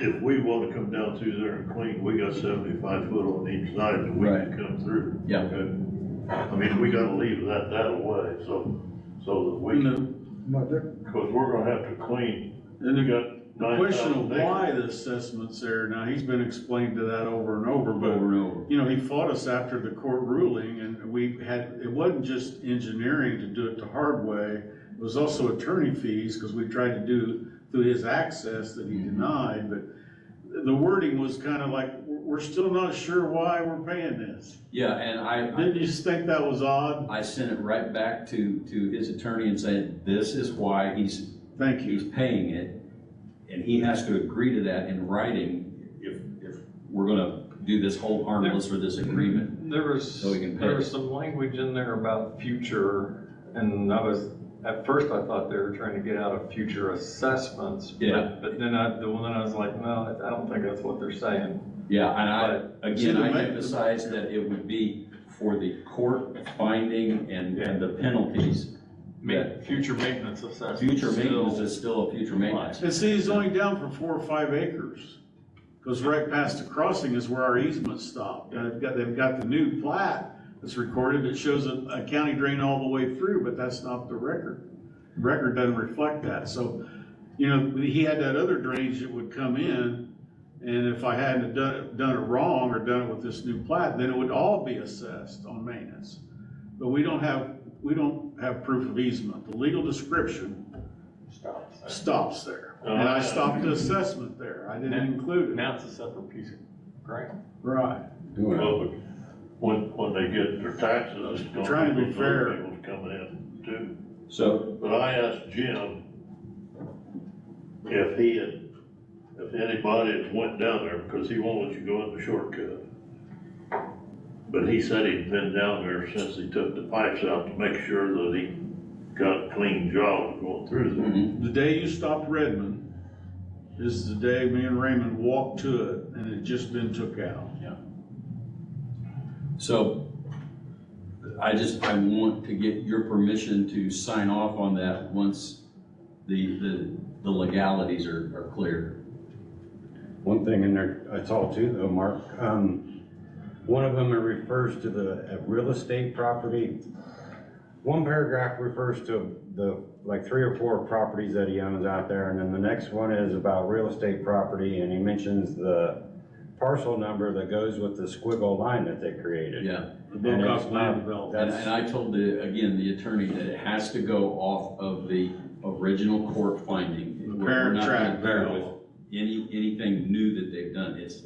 If we wanna come down through there and clean, we got 75 foot on each side that we can come through. Yeah. Okay? I mean, we gotta leave that away, so that we can, Mother, cause we're gonna have to clean. And We the got the question of 9,000 why acres. the assessment's there, now, he's been explained to that over and over, but, Over and over. you know, he fought us after the court ruling, and we had, it wasn't just engineering to do it the hard way, it was also attorney fees, because we tried to do through his access that he denied, but the wording was kind of like, we're still not sure why we're paying this. Yeah, and Didn't you just think that was odd? I sent it right back to his attorney and said, this is why he's Thank you. paying it. And he has to agree to that in writing if we're gonna do this whole harmless for this agreement. There was, So we can pay there it. was some language in there about future, and at first I thought they were trying to get out of future assessments. Yeah. But then I was like, no, I don't think that's what they're saying. Yeah, and See, the I ma- emphasized that it would be for the court finding and the penalties. Future maintenance assessment. Future maintenance is still a future maintenance. And see, he's only down for 4 or 5 acres. Goes right past the crossing is where our easement stopped. And they've got the new plat that's recorded, it shows a county drain all the way through, but that's not the record. The record doesn't reflect that, so, you know, he had that other drainage that would come in, and if I hadn't done it wrong or done it with this new plat, then it would all be assessed on maintenance. But we don't have proof of easement. The legal description stops there. And I stopped the assessment there. I didn't include it. Now it's a separate piece of ground. Right. Well, but when they get their taxes, it's Trying to be those fair. people's coming in too. So, But I asked Jim if anybody had went down there, because he won't let you go in the shortcut. But he said he'd been down there since he took the pipes out to make sure that he got a clean job going through there. The day you stopped Redmond is the day me and Raymond walked to it, and it had just been took out. so I want to get your permission to sign off on that once the legalities are clear. One thing in there, I saw too though, Mark, one of them refers to the real estate property. One paragraph refers to the, like 3 or 4 properties that he owns out there, and then the next one is about real estate property, and he mentions the parcel number that goes with the squiggle line that they created. Yeah. The Bocock it's Land not- Development. And I told the attorney that it has to go off of the original court finding. The parent We're not track gonna bear with bill. anything new that they've done. It's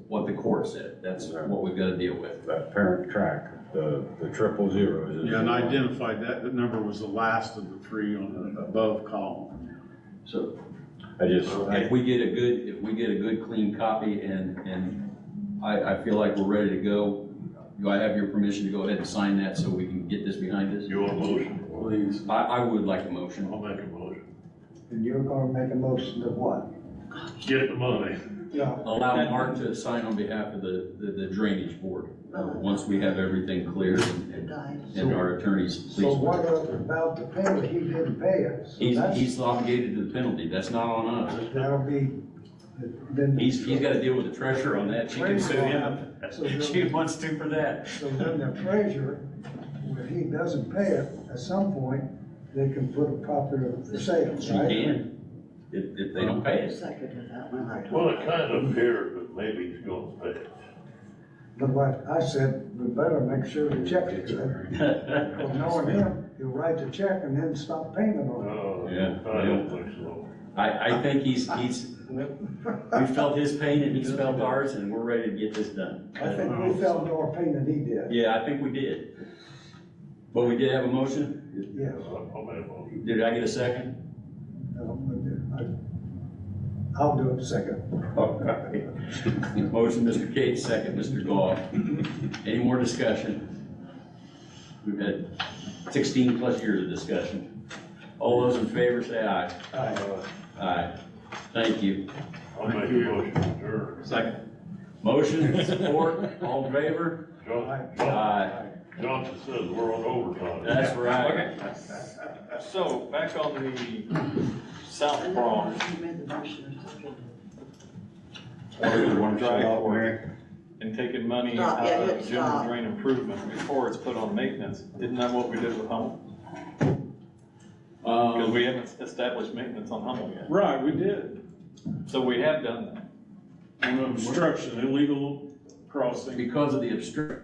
what the court said. That's what we've got to deal with. That parent track, the 000. Yeah, and I identified that, the number was the last of the 3 on the above column. So I just, if we get a good clean copy and I feel like we're ready to go, do I have your permission to go ahead and sign that so we can get this behind us? You want a motion? Please. I would like a motion. I'll make a motion. and you're gonna make a motion to what? Get the money. Yeah, Allow Mark to sign on behalf of the drainage board, once we have everything clear and our attorneys. so what about the penalty? He didn't pay it. So that's- He's obligated to the penalty, that's not on us. That'll be, then. He's gotta deal with the treasurer on that, she can sue him if she wants to for that. So then the treasurer, if he doesn't pay it, at some point, they can put a property for sale, She right? can, if they don't pay I it. seconded that one. I Well, told it kind of appears that maybe he's gonna pay it. But what I said, we better make sure the check is there. Because knowing him, he'll write the check and then stop payment on it. Yeah. I don't think so. I think we felt his pain and he's felt ours and we're ready to get this done. I think we felt more pain than he did. Yeah, I think we did. But we did have a motion? Yes. I'll make a motion. Did I get a second? I'll do it second. Okay. Motion, Mr. Cates, second, Mr. Goff. Any more discussion? We've had 16 plus years of discussion. All those in favor say aye. Aye. Aye. Thank you. I'll make a motion, sure. Second. Motion, support, all in favor? Aye. Johnson says we're on overtime. That's right. Okay. So, back on the south prong, You made the motion or something. driveway, and taking money Stop, out yeah, of hit general stop. drain improvement before it's put on maintenance. Isn't that what we did with Hummel? Because we haven't established maintenance on Hummel yet. Right, we did. So we have done that. On obstruction, illegal crossing. Because of the obstruction,